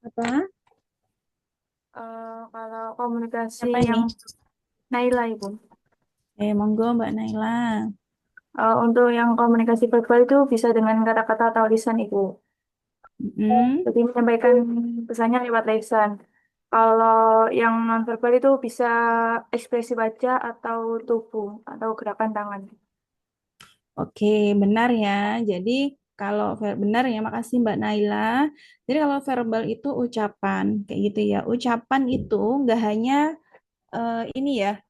Apa? Kalau komunikasi Siapa yang ini? Naila Ibu. Monggo Mbak Naila. Untuk yang komunikasi verbal itu bisa dengan kata-kata atau lisan Ibu. Mm. Jadi menyampaikan pesannya lewat lisan. Kalau yang nonverbal itu bisa ekspresi wajah atau tubuh atau gerakan tangan. Oke, benar ya. Jadi kalau benar ya, makasih Mbak Naila. Jadi kalau verbal itu ucapan, kayak gitu ya. Ucapan itu nggak hanya ini ya,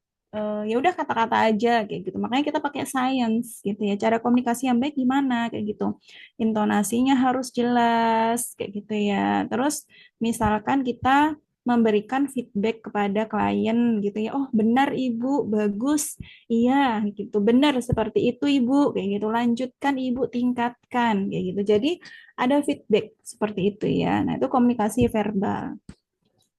ya udah kata-kata aja kayak gitu. Makanya kita pakai science gitu ya. Cara komunikasi yang baik gimana kayak gitu. Intonasinya harus jelas kayak gitu ya. Terus misalkan kita memberikan feedback kepada klien gitu ya. Oh, benar Ibu, bagus. Iya, gitu. Benar seperti itu Ibu, kayak gitu. Lanjutkan Ibu, tingkatkan kayak gitu. Jadi ada feedback seperti itu ya. Nah, itu komunikasi verbal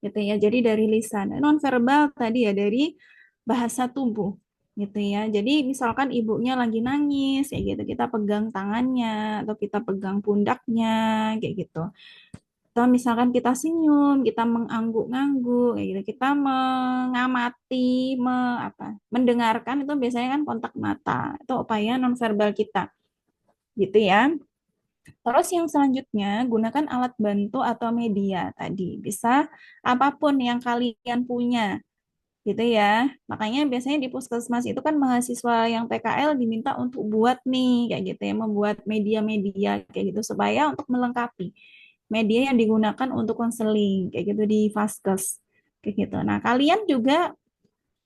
gitu ya. Jadi dari lisan. Non verbal tadi ya dari bahasa tubuh gitu ya. Jadi misalkan ibunya lagi nangis kayak gitu, kita pegang tangannya atau kita pegang pundaknya kayak gitu. Atau misalkan kita senyum, kita mengangguk-ngangguk kayak gitu. Kita mengamati, mendengarkan itu biasanya kan kontak mata. Itu upaya nonverbal kita gitu ya. Terus yang selanjutnya, gunakan alat bantu atau media tadi. Bisa apapun yang kalian punya, gitu ya. Makanya biasanya di puskesmas itu kan mahasiswa yang PKL diminta untuk buat nih, kayak gitu ya, membuat media-media kayak gitu supaya untuk melengkapi media yang digunakan untuk konseling, kayak gitu di Vaskes, kayak gitu. Nah, kalian juga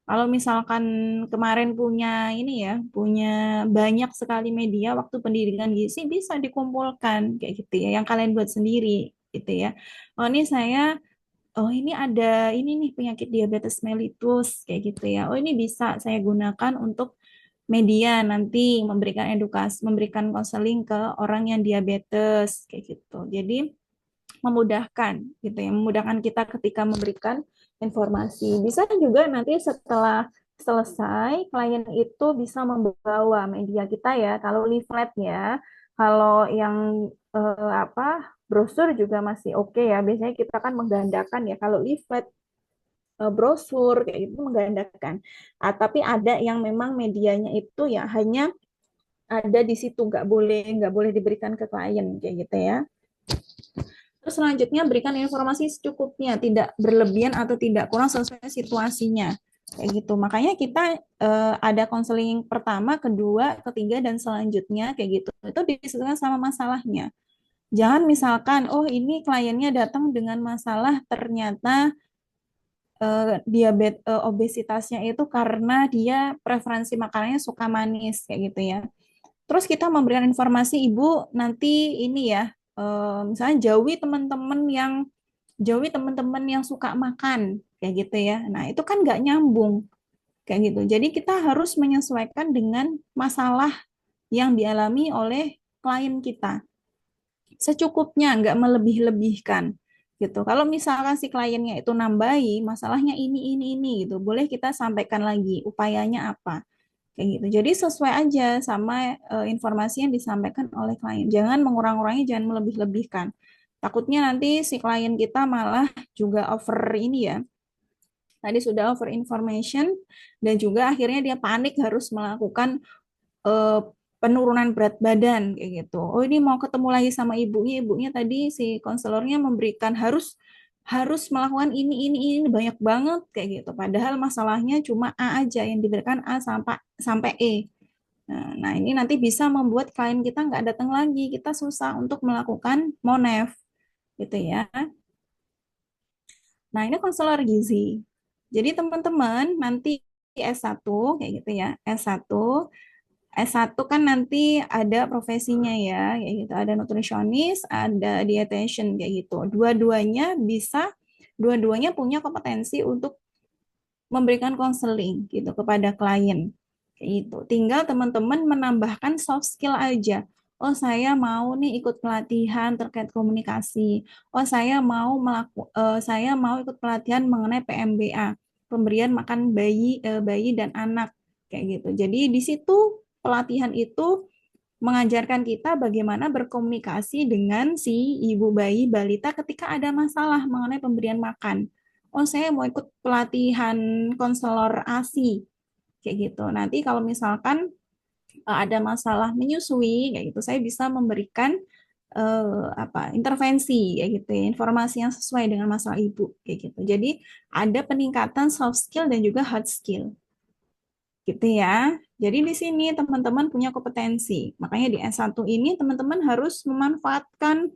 kalau misalkan kemarin punya ini ya, punya banyak sekali media waktu pendidikan gizi bisa dikumpulkan kayak gitu ya, yang kalian buat sendiri gitu ya. Oh ini saya, oh ini ada ini nih penyakit diabetes mellitus kayak gitu ya. Oh ini bisa saya gunakan untuk media nanti memberikan edukasi, memberikan konseling ke orang yang diabetes kayak gitu. Jadi memudahkan gitu ya, memudahkan kita ketika memberikan informasi. Bisa juga nanti setelah selesai klien itu bisa membawa media kita ya, kalau leaflet ya, kalau yang brosur juga masih oke ya. Biasanya kita kan menggandakan ya kalau leaflet brosur kayak gitu menggandakan. Tapi ada yang memang medianya itu ya hanya ada di situ nggak boleh diberikan ke klien kayak gitu ya. Terus selanjutnya berikan informasi secukupnya, tidak berlebihan atau tidak kurang sesuai situasinya. Kayak gitu. Makanya kita ada konseling pertama, kedua, ketiga, dan selanjutnya kayak gitu. Itu disesuaikan sama masalahnya. Jangan misalkan, oh ini kliennya datang dengan masalah ternyata diabetes obesitasnya itu karena dia preferensi makanannya suka manis kayak gitu ya. Terus kita memberikan informasi ibu nanti ini ya, misalnya jauhi teman-teman yang suka makan kayak gitu ya. Nah itu kan nggak nyambung kayak gitu. Jadi kita harus menyesuaikan dengan masalah yang dialami oleh klien kita secukupnya, nggak melebih-lebihkan gitu. Kalau misalkan si kliennya itu nambahi masalahnya ini gitu, boleh kita sampaikan lagi upayanya apa kayak gitu. Jadi sesuai aja sama informasi yang disampaikan oleh klien. Jangan mengurang-urangi, jangan melebih-lebihkan. Takutnya nanti si klien kita malah juga over ini ya. Tadi sudah over information dan juga akhirnya dia panik harus melakukan eh, penurunan berat badan kayak gitu. Oh ini mau ketemu lagi sama ibunya, ibunya tadi si konselornya memberikan harus harus melakukan ini banyak banget kayak gitu. Padahal masalahnya cuma A aja yang diberikan A sampai sampai E. Nah, ini nanti bisa membuat klien kita nggak datang lagi. Kita susah untuk melakukan monef gitu ya. Nah, ini konselor gizi. Jadi teman-teman nanti S1 kayak gitu ya. S1 kan nanti ada profesinya ya, kayak gitu. Ada nutritionist, ada dietitian kayak gitu. Dua-duanya punya kompetensi untuk memberikan konseling gitu kepada klien. Kayak gitu. Tinggal teman-teman menambahkan soft skill aja. Oh, saya mau nih ikut pelatihan terkait komunikasi. Oh, saya mau ikut pelatihan mengenai PMBA, pemberian makan bayi dan anak kayak gitu. Jadi di situ pelatihan itu mengajarkan kita bagaimana berkomunikasi dengan si ibu bayi balita ketika ada masalah mengenai pemberian makan. Oh, saya mau ikut pelatihan konselor ASI kayak gitu. Nanti kalau misalkan ada masalah menyusui kayak gitu, saya bisa memberikan intervensi kayak gitu ya, informasi yang sesuai dengan masalah ibu kayak gitu. Jadi ada peningkatan soft skill dan juga hard skill gitu ya. Jadi di sini teman-teman punya kompetensi. Makanya di S1 ini teman-teman harus memanfaatkan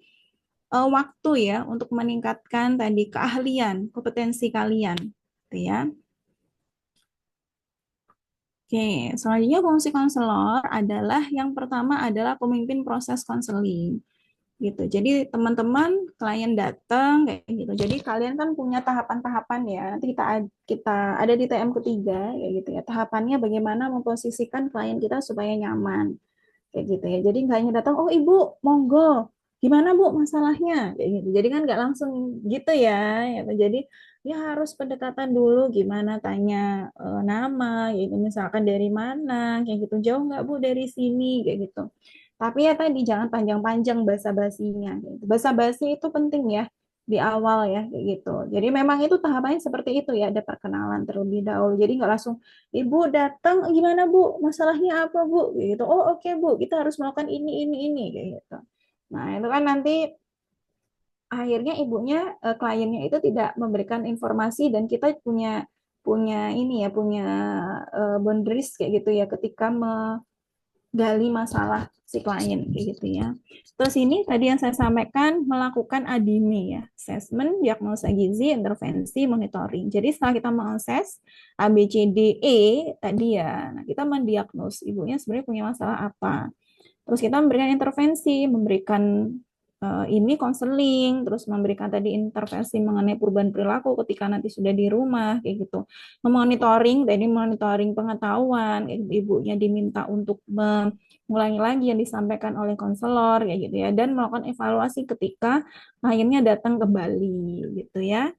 waktu ya untuk meningkatkan tadi keahlian, kompetensi kalian. Gitu ya. Oke, selanjutnya fungsi konselor adalah yang pertama adalah pemimpin proses konseling gitu. Jadi teman-teman klien datang kayak gitu. Jadi kalian kan punya tahapan-tahapan ya. Nanti kita ada di TM ketiga kayak gitu ya. Tahapannya bagaimana memposisikan klien kita supaya nyaman kayak gitu ya. Jadi nggak hanya datang, oh ibu, monggo, gimana bu masalahnya kayak gitu. Jadi kan nggak langsung gitu ya. Jadi ya harus pendekatan dulu, gimana tanya nama, gitu. Misalkan dari mana, kayak gitu. Jauh nggak bu dari sini, kayak gitu. Tapi ya tadi jangan panjang-panjang basa-basinya. Gitu. Basa-basi itu penting ya di awal ya kayak gitu. Jadi memang itu tahapannya seperti itu ya, ada perkenalan terlebih dahulu. Jadi nggak langsung Ibu datang gimana Bu? Masalahnya apa Bu? Gitu. Oh oke Bu, kita harus melakukan ini kayak gitu. Nah itu kan nanti akhirnya ibunya kliennya itu tidak memberikan informasi dan kita punya punya ini ya punya boundaries kayak gitu ya ketika gali masalah si klien kayak gitu ya. Terus ini tadi yang saya sampaikan melakukan ADIME ya, assessment, diagnosa gizi, intervensi, monitoring. Jadi setelah kita mengakses A, B, C, D, E tadi ya, nah kita mendiagnos ibunya sebenarnya punya masalah apa. Terus kita memberikan intervensi, memberikan ini konseling, terus memberikan tadi intervensi mengenai perubahan perilaku ketika nanti sudah di rumah, kayak gitu. Memonitoring, tadi monitoring pengetahuan, kayak gitu. Ibunya diminta untuk mengulangi lagi yang disampaikan oleh konselor, kayak gitu ya, dan melakukan evaluasi ketika kliennya datang kembali, gitu ya.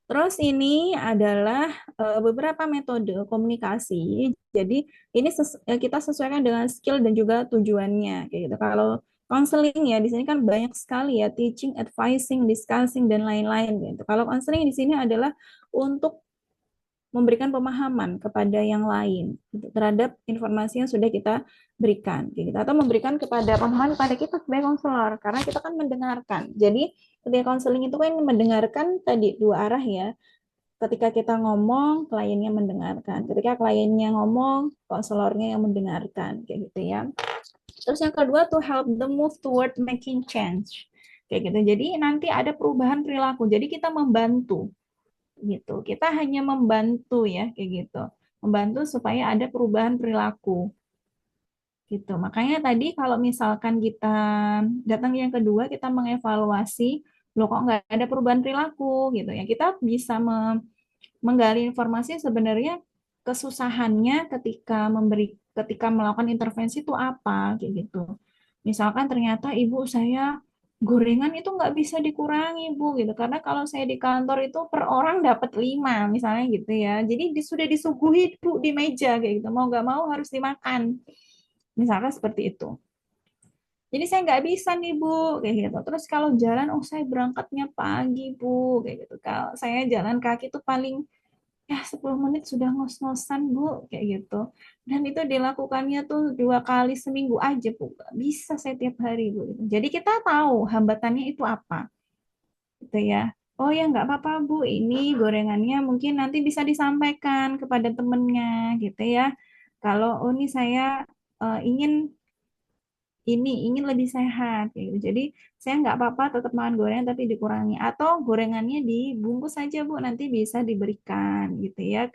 Terus ini adalah beberapa metode komunikasi. Jadi ini kita sesuaikan dengan skill dan juga tujuannya kayak gitu. Kalau counseling ya di sini kan banyak sekali ya teaching, advising, discussing dan lain-lain gitu. Kalau counseling di sini adalah untuk memberikan pemahaman kepada yang lain gitu, terhadap informasi yang sudah kita berikan gitu. Atau memberikan kepada pemahaman kepada kita sebagai konselor karena kita kan mendengarkan. Jadi ketika konseling itu kan mendengarkan tadi dua arah ya. Ketika kita ngomong, kliennya mendengarkan. Ketika kliennya ngomong, konselornya yang mendengarkan, kayak gitu ya. Terus yang kedua to help them move toward making change. Kayak gitu. Jadi nanti ada perubahan perilaku. Jadi kita membantu gitu. Kita hanya membantu ya kayak gitu. Membantu supaya ada perubahan perilaku gitu. Makanya tadi kalau misalkan kita datang yang kedua kita mengevaluasi loh kok nggak ada perubahan perilaku gitu ya. Kita bisa menggali informasi sebenarnya kesusahannya ketika melakukan intervensi itu apa kayak gitu. Misalkan ternyata ibu saya gorengan itu nggak bisa dikurangi bu gitu karena kalau saya di kantor itu per orang dapat 5 misalnya gitu ya. Jadi sudah disuguhi bu di meja kayak gitu mau nggak mau harus dimakan misalkan seperti itu. Jadi saya nggak bisa nih Bu, kayak gitu. Terus kalau jalan, oh saya berangkatnya pagi Bu, kayak gitu. Kalau saya jalan kaki tuh paling ya 10 menit sudah ngos-ngosan Bu, kayak gitu. Dan itu dilakukannya tuh 2 kali seminggu aja Bu, nggak bisa saya tiap hari Bu. Gitu. Jadi kita tahu hambatannya itu apa, gitu ya. Oh ya nggak apa-apa Bu, ini gorengannya mungkin nanti bisa disampaikan kepada temennya, gitu ya. Kalau oh ini saya ingin ingin lebih sehat gitu. Jadi saya nggak apa-apa tetap makan gorengan tapi dikurangi atau gorengannya dibungkus saja Bu nanti bisa diberikan gitu ya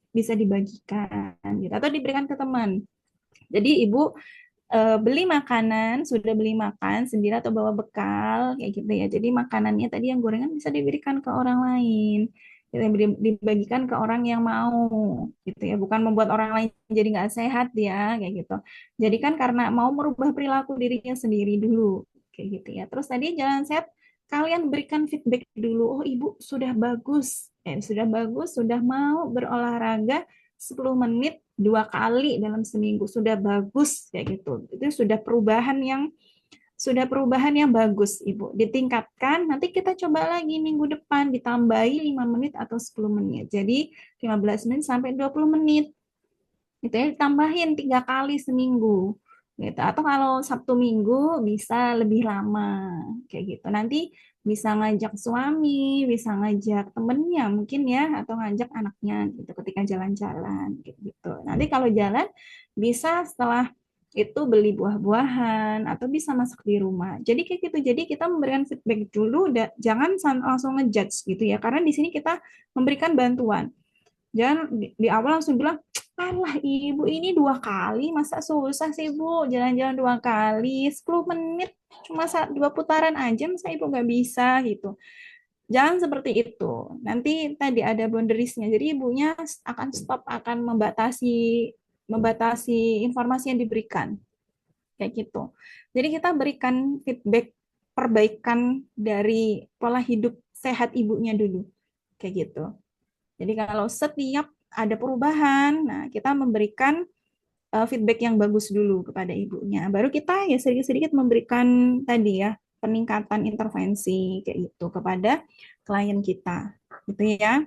bisa dibagikan gitu atau diberikan ke teman. Jadi Ibu beli makanan, sudah beli makan sendiri atau bawa bekal kayak gitu ya. Jadi makanannya tadi yang gorengan bisa diberikan ke orang lain. Gitu, dibagikan ke orang yang mau gitu ya, bukan membuat orang lain jadi nggak sehat ya kayak gitu. Jadi kan karena mau merubah perilaku dirinya sendiri dulu kayak gitu ya. Terus tadi jalan sehat kalian berikan feedback dulu. Oh, Ibu sudah bagus. Sudah bagus, sudah mau berolahraga 10 menit 2 kali dalam seminggu sudah bagus kayak gitu. Itu sudah perubahan yang bagus, Ibu. Ditingkatkan, nanti kita coba lagi minggu depan ditambahi 5 menit atau 10 menit. Jadi 15 menit sampai 20 menit. Itu ya ditambahin 3 kali seminggu. Gitu. Atau kalau Sabtu Minggu bisa lebih lama kayak gitu. Nanti bisa ngajak suami, bisa ngajak temennya mungkin ya, atau ngajak anaknya gitu ketika jalan-jalan gitu. Nanti kalau jalan bisa setelah itu beli buah-buahan atau bisa masak di rumah. Jadi kayak gitu. Jadi kita memberikan feedback dulu, jangan langsung ngejudge gitu ya. Karena di sini kita memberikan bantuan. Jangan di awal langsung bilang, alah ibu ini 2 kali, masa susah sih bu, jalan-jalan 2 kali, 10 menit, cuma 2 putaran aja, masa ibu nggak bisa gitu. Jangan seperti itu. Nanti tadi ada boundariesnya. Jadi ibunya akan stop, akan membatasi membatasi informasi yang diberikan. Kayak gitu. Jadi kita berikan feedback perbaikan dari pola hidup sehat ibunya dulu. Kayak gitu. Jadi kalau setiap ada perubahan, nah kita memberikan feedback yang bagus dulu kepada ibunya. Baru kita ya sedikit-sedikit memberikan tadi ya peningkatan intervensi kayak gitu kepada klien kita. Gitu ya.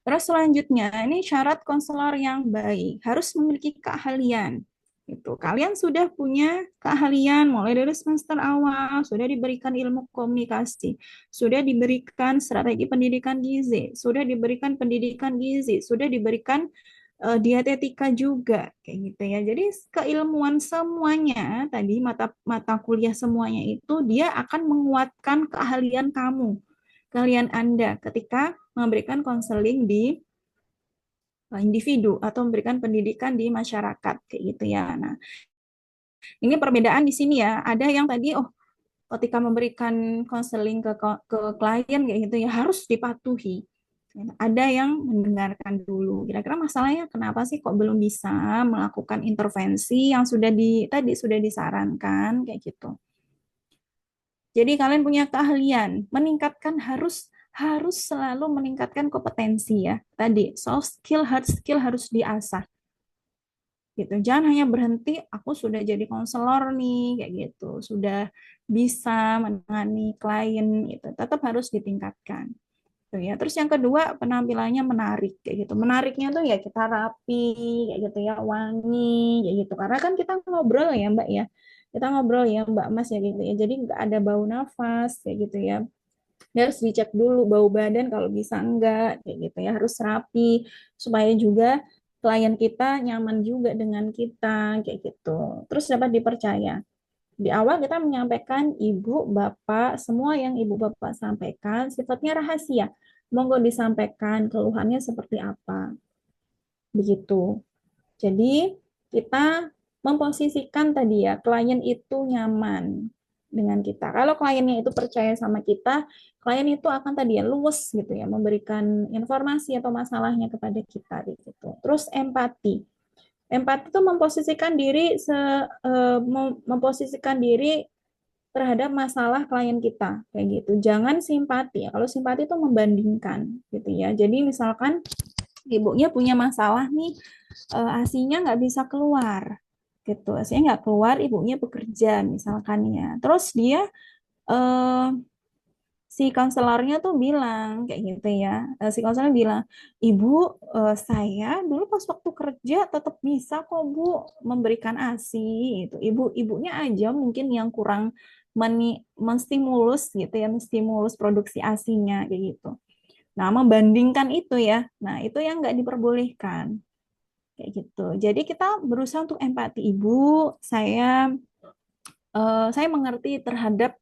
Terus selanjutnya, ini syarat konselor yang baik harus memiliki keahlian. Itu kalian sudah punya keahlian mulai dari semester awal, sudah diberikan ilmu komunikasi, sudah diberikan strategi pendidikan gizi, sudah diberikan pendidikan gizi, sudah diberikan dietetika juga kayak gitu ya. Jadi keilmuan semuanya tadi mata mata kuliah semuanya itu dia akan menguatkan keahlian kamu, keahlian Anda ketika memberikan konseling di individu atau memberikan pendidikan di masyarakat kayak gitu ya. Nah, ini perbedaan di sini ya. Ada yang tadi ketika memberikan konseling ke klien kayak gitu ya harus dipatuhi. Ada yang mendengarkan dulu. Kira-kira masalahnya kenapa sih kok belum bisa melakukan intervensi yang tadi sudah disarankan kayak gitu. Jadi kalian punya keahlian, meningkatkan harus harus selalu meningkatkan kompetensi ya. Tadi soft skill, hard skill harus diasah. Gitu. Jangan hanya berhenti aku sudah jadi konselor nih kayak gitu. Sudah bisa menangani klien gitu. Tetap harus ditingkatkan. Tuh ya. Terus yang kedua penampilannya menarik kayak gitu. Menariknya tuh ya kita rapi kayak gitu ya, wangi kayak gitu. Karena kan kita ngobrol ya Mbak ya. Kita ngobrol ya Mbak Mas ya gitu ya. Jadi nggak ada bau nafas kayak gitu ya. Dia harus dicek dulu bau badan kalau bisa enggak kayak gitu ya. Harus rapi supaya juga klien kita nyaman juga dengan kita kayak gitu. Terus dapat dipercaya. Di awal kita menyampaikan ibu, bapak, semua yang ibu bapak sampaikan sifatnya rahasia. Monggo disampaikan keluhannya seperti apa. Begitu. Jadi kita memposisikan tadi ya, klien itu nyaman dengan kita. Kalau kliennya itu percaya sama kita, klien itu akan tadi ya luwes gitu ya, memberikan informasi atau masalahnya kepada kita gitu. Terus empati. Empati itu memposisikan diri memposisikan diri terhadap masalah klien kita kayak gitu. Jangan simpati ya. Kalau simpati itu membandingkan gitu ya. Jadi misalkan ibunya punya masalah nih, ASINya nggak bisa keluar gitu. ASINnya nggak keluar, ibunya bekerja misalkan ya. Terus dia eh, si konselornya tuh bilang kayak gitu ya. Si konselor bilang, ibu, saya dulu pas waktu kerja tetap bisa kok Bu memberikan ASI itu. Ibunya aja mungkin yang kurang menstimulus gitu ya, menstimulus produksi ASINya kayak gitu. Nah, membandingkan itu ya. Nah, itu yang nggak diperbolehkan kayak gitu. Jadi kita berusaha untuk empati, ibu, saya saya mengerti terhadap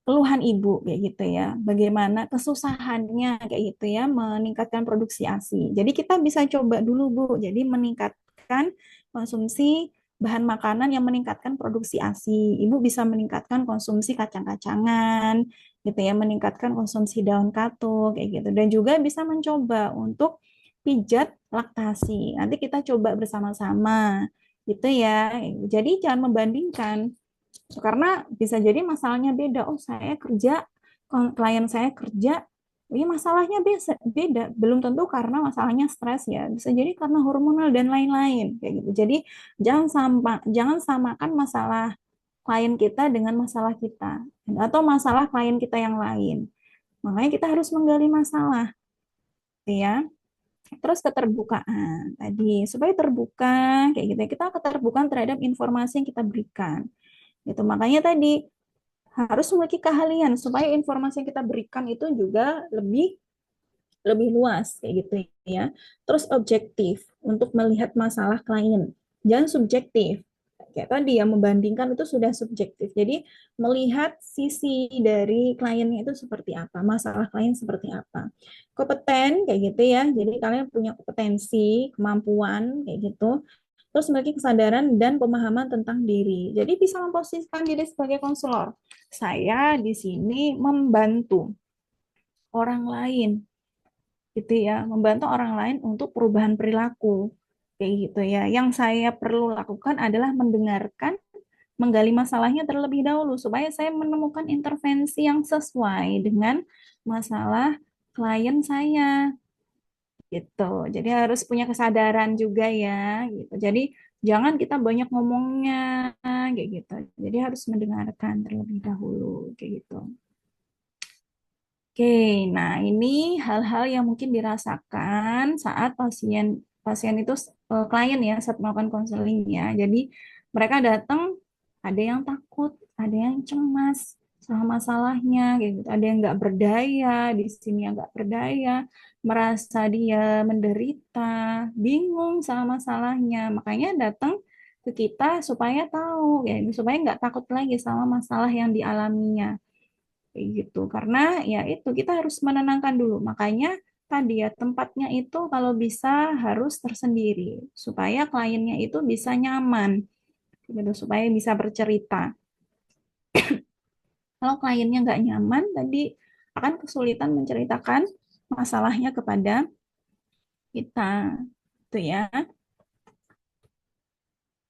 keluhan ibu kayak gitu ya. Bagaimana kesusahannya kayak gitu ya meningkatkan produksi ASI. Jadi kita bisa coba dulu Bu. Jadi meningkatkan konsumsi bahan makanan yang meningkatkan produksi ASI. Ibu bisa meningkatkan konsumsi kacang-kacangan gitu ya, meningkatkan konsumsi daun katuk kayak gitu. Dan juga bisa mencoba untuk pijat laktasi. Nanti kita coba bersama-sama gitu ya. Jadi jangan membandingkan karena bisa jadi masalahnya beda. Oh, saya kerja, klien saya kerja, ini masalahnya beda. Belum tentu karena masalahnya stres ya. Bisa jadi karena hormonal dan lain-lain kayak gitu. Jadi jangan samakan masalah klien kita dengan masalah kita atau masalah klien kita yang lain. Makanya kita harus menggali masalah, gitu ya. Terus keterbukaan tadi supaya terbuka kayak gitu ya. Kita keterbukaan terhadap informasi yang kita berikan. Itu makanya tadi harus memiliki keahlian supaya informasi yang kita berikan itu juga lebih lebih luas kayak gitu ya. Terus objektif untuk melihat masalah klien. Jangan subjektif. Kayak tadi yang membandingkan itu sudah subjektif. Jadi melihat sisi dari kliennya itu seperti apa, masalah klien seperti apa. Kompeten kayak gitu ya. Jadi kalian punya kompetensi, kemampuan kayak gitu. Terus memiliki kesadaran dan pemahaman tentang diri. Jadi bisa memposisikan diri sebagai konselor. Saya di sini membantu orang lain, gitu ya, membantu orang lain untuk perubahan perilaku, kayak gitu ya. Yang saya perlu lakukan adalah mendengarkan, menggali masalahnya terlebih dahulu supaya saya menemukan intervensi yang sesuai dengan masalah klien saya gitu. Jadi harus punya kesadaran juga ya gitu. Jadi jangan kita banyak ngomongnya kayak gitu. Jadi harus mendengarkan terlebih dahulu kayak gitu. Oke, nah ini hal-hal yang mungkin dirasakan saat pasien pasien itu klien ya saat melakukan konseling ya. Jadi mereka datang ada yang takut, ada yang cemas sama masalahnya kayak gitu. Ada yang nggak berdaya, di sini yang nggak berdaya, merasa dia menderita, bingung sama masalahnya. Makanya datang ke kita supaya tahu ya, supaya nggak takut lagi sama masalah yang dialaminya kayak gitu. Karena ya itu kita harus menenangkan dulu. Makanya tadi ya tempatnya itu kalau bisa harus tersendiri supaya kliennya itu bisa nyaman gitu, supaya bisa bercerita. Kalau kliennya nggak nyaman tadi akan kesulitan menceritakan masalahnya kepada kita. Itu ya.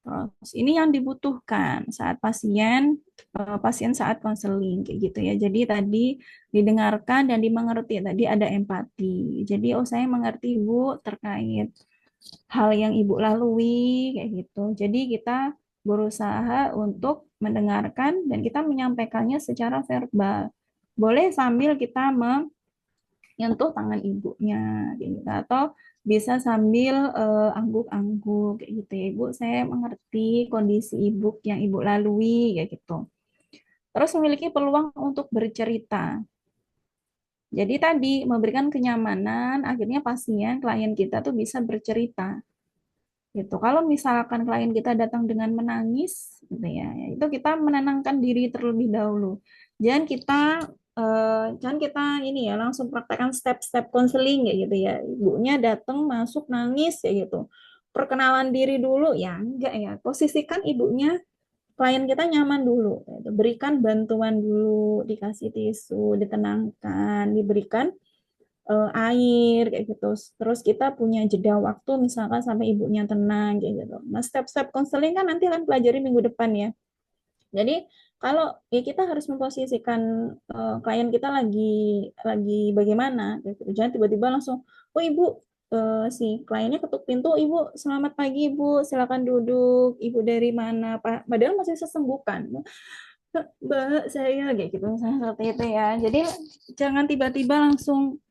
Terus ini yang dibutuhkan saat pasien saat konseling kayak gitu ya. Jadi tadi didengarkan dan dimengerti. Tadi ada empati. Jadi oh saya mengerti Ibu terkait hal yang Ibu lalui kayak gitu. Jadi kita berusaha untuk mendengarkan dan kita menyampaikannya secara verbal. Boleh sambil kita nyentuh tangan ibunya gitu atau bisa sambil angguk-angguk kayak gitu ya ibu saya mengerti kondisi ibu yang ibu lalui kayak gitu terus memiliki peluang untuk bercerita Jadi tadi memberikan kenyamanan, akhirnya pasien, klien kita tuh bisa bercerita gitu. Kalau misalkan klien kita datang dengan menangis, gitu ya, itu kita menenangkan diri terlebih dahulu. Jangan kita jangan kita ini ya langsung praktekkan step-step konseling kayak gitu ya. Ibunya datang masuk nangis kayak gitu. Perkenalan diri dulu ya, enggak ya. Posisikan ibunya klien kita nyaman dulu, gitu. Berikan bantuan dulu, dikasih tisu, ditenangkan, diberikan air kayak gitu. Terus kita punya jeda waktu misalkan sampai ibunya tenang kayak gitu. Nah, step-step konseling kan nanti akan pelajari minggu depan ya. Jadi kalau ya kita harus memposisikan klien kita lagi bagaimana gitu. Jangan tiba-tiba langsung, oh ibu si kliennya ketuk pintu, ibu selamat pagi ibu, silakan duduk, ibu dari mana Pak? Padahal masih sesembuhkan. Mbak saya kayak gitu misalnya seperti itu ya. Jadi jangan tiba-tiba langsung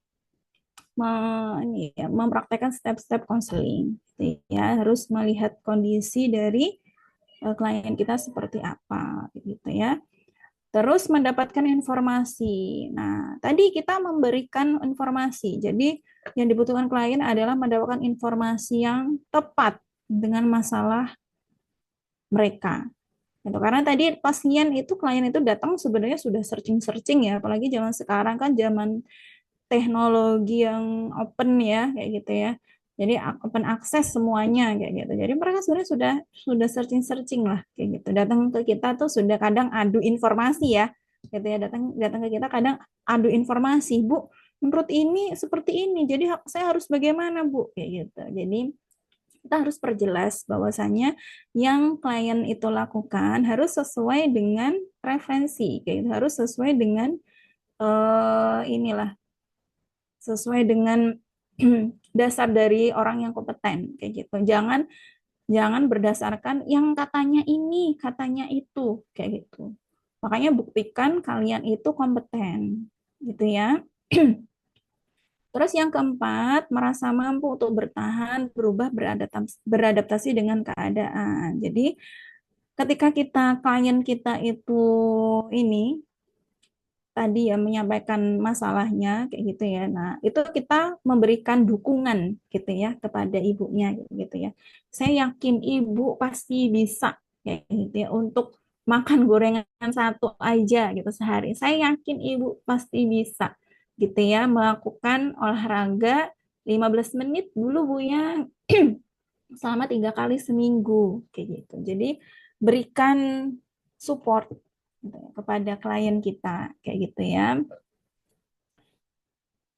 ini ya, mempraktekkan step-step konseling gitu ya, harus melihat kondisi dari klien kita seperti apa gitu ya. Terus mendapatkan informasi. Nah, tadi kita memberikan informasi. Jadi yang dibutuhkan klien adalah mendapatkan informasi yang tepat dengan masalah mereka. Gitu. Karena tadi pasien itu klien itu datang sebenarnya sudah searching-searching ya, apalagi zaman sekarang kan zaman teknologi yang open ya kayak gitu ya. Jadi open akses semuanya kayak gitu. Jadi mereka sebenarnya sudah searching lah kayak gitu. Datang ke kita tuh sudah kadang adu informasi ya. Gitu ya, datang datang ke kita kadang adu informasi, Bu. Menurut ini seperti ini. Jadi saya harus bagaimana, Bu? Kayak gitu. Jadi kita harus perjelas bahwasanya yang klien itu lakukan harus sesuai dengan referensi, kayak gitu. Harus sesuai dengan inilah sesuai dengan dasar dari orang yang kompeten kayak gitu. Jangan jangan berdasarkan yang katanya ini, katanya itu kayak gitu. Makanya buktikan kalian itu kompeten gitu ya. Terus yang keempat, merasa mampu untuk bertahan, berubah, beradaptasi dengan keadaan. Jadi ketika klien kita itu ini tadi ya menyampaikan masalahnya kayak gitu ya. Nah, itu kita memberikan dukungan gitu ya kepada ibunya gitu ya. Saya yakin ibu pasti bisa kayak gitu ya untuk makan gorengan satu aja gitu sehari. Saya yakin ibu pasti bisa gitu ya melakukan olahraga 15 menit dulu Bu ya selama 3 kali seminggu kayak gitu. Jadi berikan support gitu ya, kepada klien kita kayak gitu ya.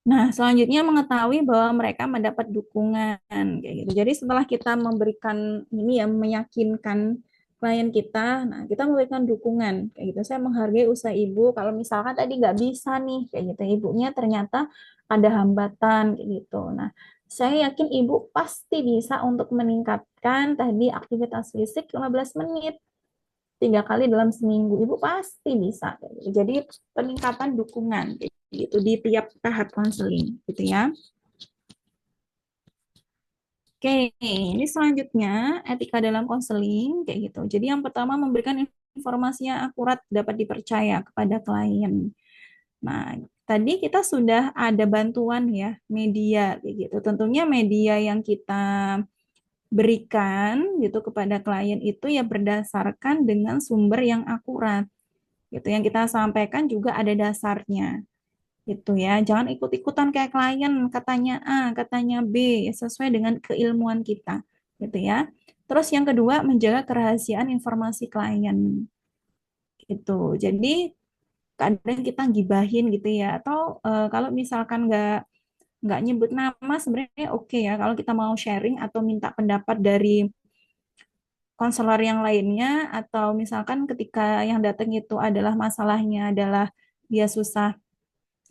Nah, selanjutnya mengetahui bahwa mereka mendapat dukungan kayak gitu. Jadi setelah kita memberikan ini ya meyakinkan klien kita, nah kita memberikan dukungan kayak gitu. Saya menghargai usaha ibu. Kalau misalkan tadi nggak bisa nih kayak gitu, ibunya ternyata ada hambatan kayak gitu. Nah, saya yakin ibu pasti bisa untuk meningkatkan tadi aktivitas fisik 15 menit 3 kali dalam seminggu, ibu pasti bisa. Jadi peningkatan dukungan gitu di tiap tahap konseling, gitu ya. Oke, ini selanjutnya etika dalam konseling kayak gitu. Jadi yang pertama memberikan informasi yang akurat dapat dipercaya kepada klien. Nah, tadi kita sudah ada bantuan ya media kayak gitu. Tentunya media yang kita berikan gitu kepada klien itu ya berdasarkan dengan sumber yang akurat. Gitu yang kita sampaikan juga ada dasarnya gitu ya, jangan ikut-ikutan kayak klien katanya A katanya B ya, sesuai dengan keilmuan kita gitu ya. Terus yang kedua menjaga kerahasiaan informasi klien gitu. Jadi kadang kita gibahin gitu ya, atau kalau misalkan nggak nyebut nama sebenarnya oke ya, kalau kita mau sharing atau minta pendapat dari konselor yang lainnya, atau misalkan ketika yang datang itu adalah masalahnya adalah dia susah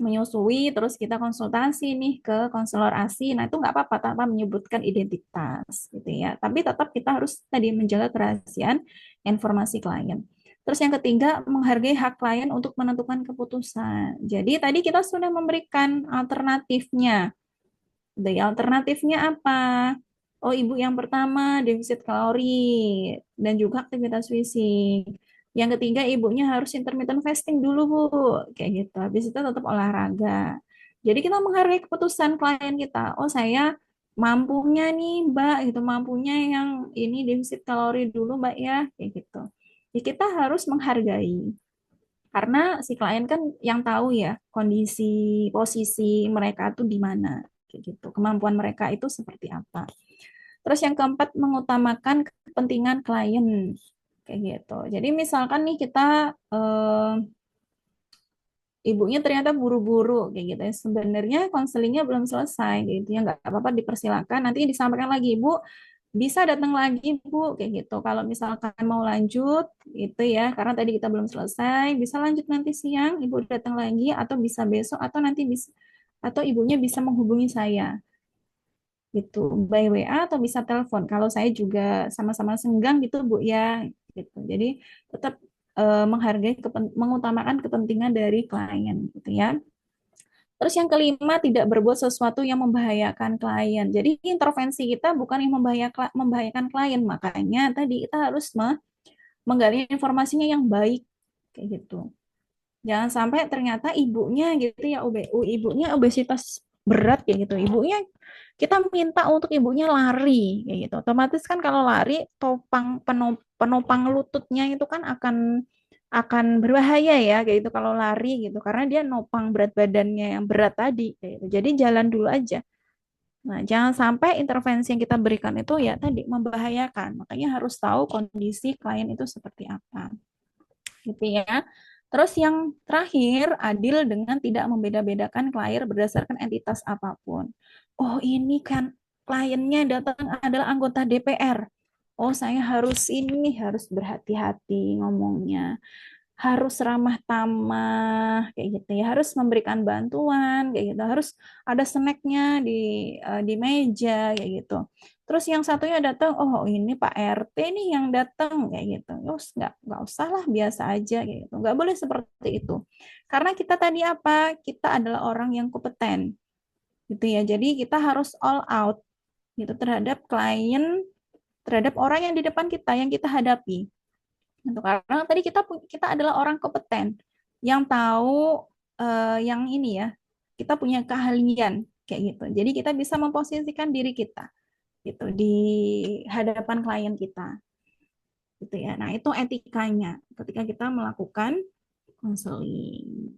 menyusui, terus kita konsultasi nih ke konselor ASI, nah itu nggak apa-apa tanpa menyebutkan identitas gitu ya. Tapi tetap kita harus tadi menjaga kerahasiaan informasi klien. Terus yang ketiga, menghargai hak klien untuk menentukan keputusan. Jadi tadi kita sudah memberikan alternatifnya. Dari alternatifnya apa? Oh, ibu yang pertama defisit kalori dan juga aktivitas fisik. Yang ketiga, ibunya harus intermittent fasting dulu, Bu. Kayak gitu. Habis itu tetap olahraga. Jadi kita menghargai keputusan klien kita. Oh, saya mampunya nih, Mbak, gitu, mampunya yang ini defisit kalori dulu, Mbak ya, kayak gitu. Ya, kita harus menghargai. Karena si klien kan yang tahu ya kondisi posisi mereka tuh di mana, kayak gitu. Kemampuan mereka itu seperti apa. Terus yang keempat, mengutamakan kepentingan klien, kayak gitu. Jadi misalkan nih kita ibunya ternyata buru-buru kayak gitu ya. Sebenarnya konselingnya belum selesai kayak gitu ya, nggak apa-apa, dipersilakan, nanti disampaikan lagi, ibu bisa datang lagi bu, kayak gitu. Kalau misalkan mau lanjut itu ya, karena tadi kita belum selesai, bisa lanjut nanti siang, ibu datang lagi, atau bisa besok, atau nanti bisa, atau ibunya bisa menghubungi saya gitu, by WA atau bisa telepon kalau saya juga sama-sama senggang gitu bu ya, gitu. Jadi tetap menghargai mengutamakan kepentingan dari klien gitu ya. Terus yang kelima, tidak berbuat sesuatu yang membahayakan klien. Jadi intervensi kita bukan yang membahayakan klien, makanya tadi kita harus menggali informasinya yang baik kayak gitu. Jangan sampai ternyata ibunya gitu ya, ibunya obesitas berat kayak gitu. Ibunya kita minta untuk ibunya lari kayak gitu. Otomatis kan kalau lari penopang lututnya itu kan akan berbahaya ya kayak gitu kalau lari gitu, karena dia nopang berat badannya yang berat tadi kayak gitu. Jadi jalan dulu aja. Nah, jangan sampai intervensi yang kita berikan itu ya tadi membahayakan. Makanya harus tahu kondisi klien itu seperti apa gitu ya. Terus yang terakhir, adil dengan tidak membeda-bedakan klien berdasarkan entitas apapun. Oh, ini kan kliennya datang adalah anggota DPR. Oh, saya harus ini, harus berhati-hati ngomongnya, harus ramah tamah kayak gitu ya, harus memberikan bantuan kayak gitu, harus ada snacknya di meja kayak gitu. Terus yang satunya datang, oh ini Pak RT nih yang datang kayak gitu, terus nggak usah lah, biasa aja kayak gitu, nggak boleh seperti itu, karena kita tadi apa, kita adalah orang yang kompeten gitu ya, jadi kita harus all out gitu terhadap klien, terhadap orang yang di depan kita yang kita hadapi. Untuk karena tadi kita adalah orang kompeten yang tahu yang ini ya, kita punya keahlian kayak gitu. Jadi kita bisa memposisikan diri kita gitu di hadapan klien kita gitu ya. Nah, itu etikanya ketika kita melakukan konseling.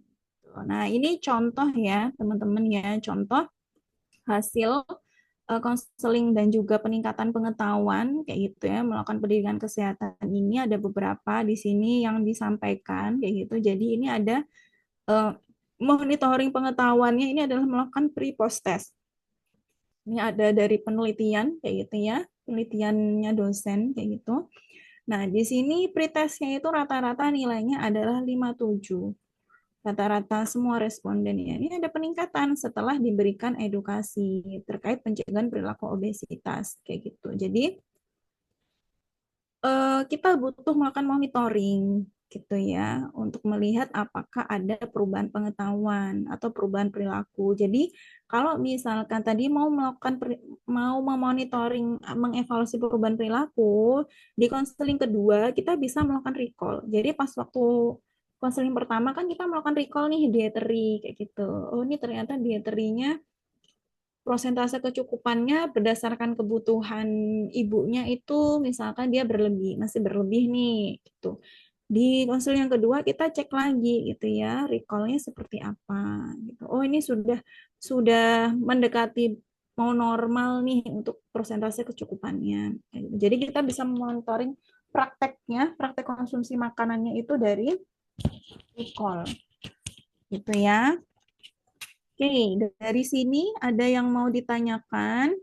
Nah, ini contoh ya, teman-teman ya, contoh hasil konseling dan juga peningkatan pengetahuan kayak gitu ya, melakukan pendidikan kesehatan. Ini ada beberapa di sini yang disampaikan kayak gitu. Jadi ini ada eh, monitoring pengetahuannya, ini adalah melakukan pre post test. Ini ada dari penelitian kayak gitu ya, penelitiannya dosen kayak gitu. Nah, di sini pretestnya itu rata-rata nilainya adalah 57. Rata-rata semua responden ya. Ini ada peningkatan setelah diberikan edukasi terkait pencegahan perilaku obesitas kayak gitu. Jadi kita butuh melakukan monitoring gitu ya untuk melihat apakah ada perubahan pengetahuan atau perubahan perilaku. Jadi kalau misalkan tadi mau memonitoring, mengevaluasi perubahan perilaku, di konseling kedua kita bisa melakukan recall. Jadi pas waktu konseling pertama kan kita melakukan recall nih dietary kayak gitu. Oh, ini ternyata dieterinya prosentase kecukupannya berdasarkan kebutuhan ibunya itu misalkan dia masih berlebih nih gitu. Di konsul yang kedua kita cek lagi gitu ya, recall-nya seperti apa gitu. Oh, ini sudah mendekati mau normal nih untuk persentase kecukupannya. Gitu. Jadi kita bisa monitoring prakteknya, praktek konsumsi makanannya itu dari recall gitu ya. Oke, dari sini ada yang mau ditanyakan?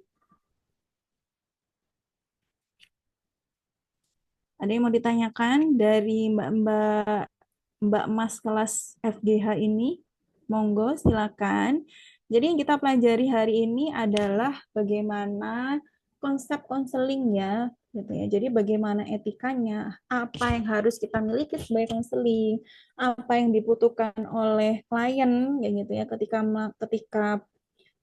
Ada yang mau ditanyakan dari Mbak-Mbak Mbak Mas kelas FGH ini? Monggo, silakan. Jadi yang kita pelajari hari ini adalah bagaimana konsep konseling ya, gitu ya. Jadi bagaimana etikanya, apa yang harus kita miliki sebagai konseling, apa yang dibutuhkan oleh klien, kayak gitu ya, ketika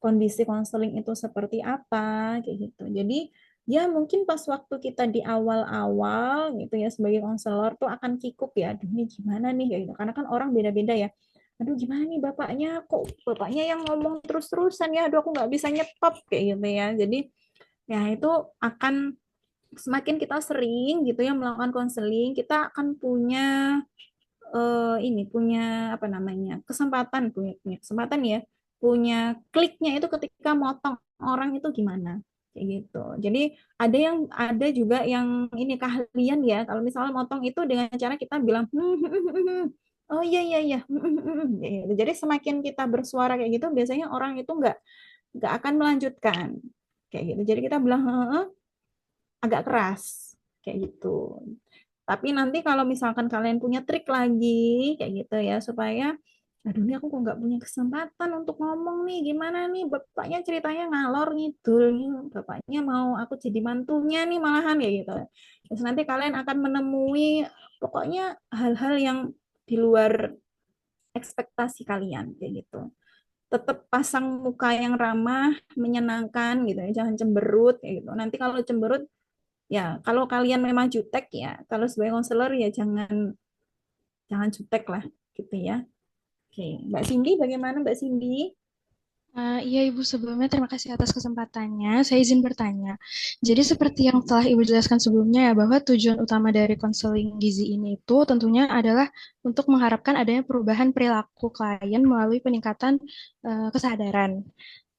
kondisi konseling itu seperti apa, kayak gitu. Jadi ya mungkin pas waktu kita di awal-awal gitu ya sebagai konselor tuh akan kikuk ya, aduh ini gimana nih kayak gitu. Karena kan orang beda-beda ya. aduh gimana nih bapaknya, kok bapaknya yang ngomong terus-terusan ya, aduh aku nggak bisa nyetop kayak gitu ya. Jadi ya itu akan semakin kita sering gitu ya melakukan konseling, kita akan punya ini punya apa namanya punya kesempatan ya, punya kliknya itu ketika motong orang itu gimana kayak gitu. Jadi ada juga yang ini keahlian ya, kalau misalnya motong itu dengan cara kita bilang oh iya iya iya kayak gitu. Jadi semakin kita bersuara kayak gitu biasanya orang itu nggak akan melanjutkan kayak gitu. Jadi kita bilang agak keras kayak gitu. Tapi nanti kalau misalkan kalian punya trik lagi kayak gitu ya supaya aduh ini aku kok nggak punya kesempatan untuk ngomong nih, gimana nih bapaknya ceritanya ngalor ngidul nih, bapaknya mau aku jadi mantunya nih malahan ya gitu. Terus nanti kalian akan menemui pokoknya hal-hal yang di luar ekspektasi kalian kayak gitu. Tetap pasang muka yang ramah, menyenangkan gitu ya, jangan cemberut kayak gitu. Nanti kalau cemberut ya kalau kalian memang jutek ya, kalau sebagai konselor ya jangan jangan jutek lah gitu ya. Oke, Mbak Cindy bagaimana Mbak Cindy? Iya Ibu, sebelumnya terima kasih atas kesempatannya. Saya izin bertanya. Jadi seperti yang telah Ibu jelaskan sebelumnya ya, bahwa tujuan utama dari konseling gizi ini itu tentunya adalah untuk mengharapkan adanya perubahan perilaku klien melalui peningkatan kesadaran.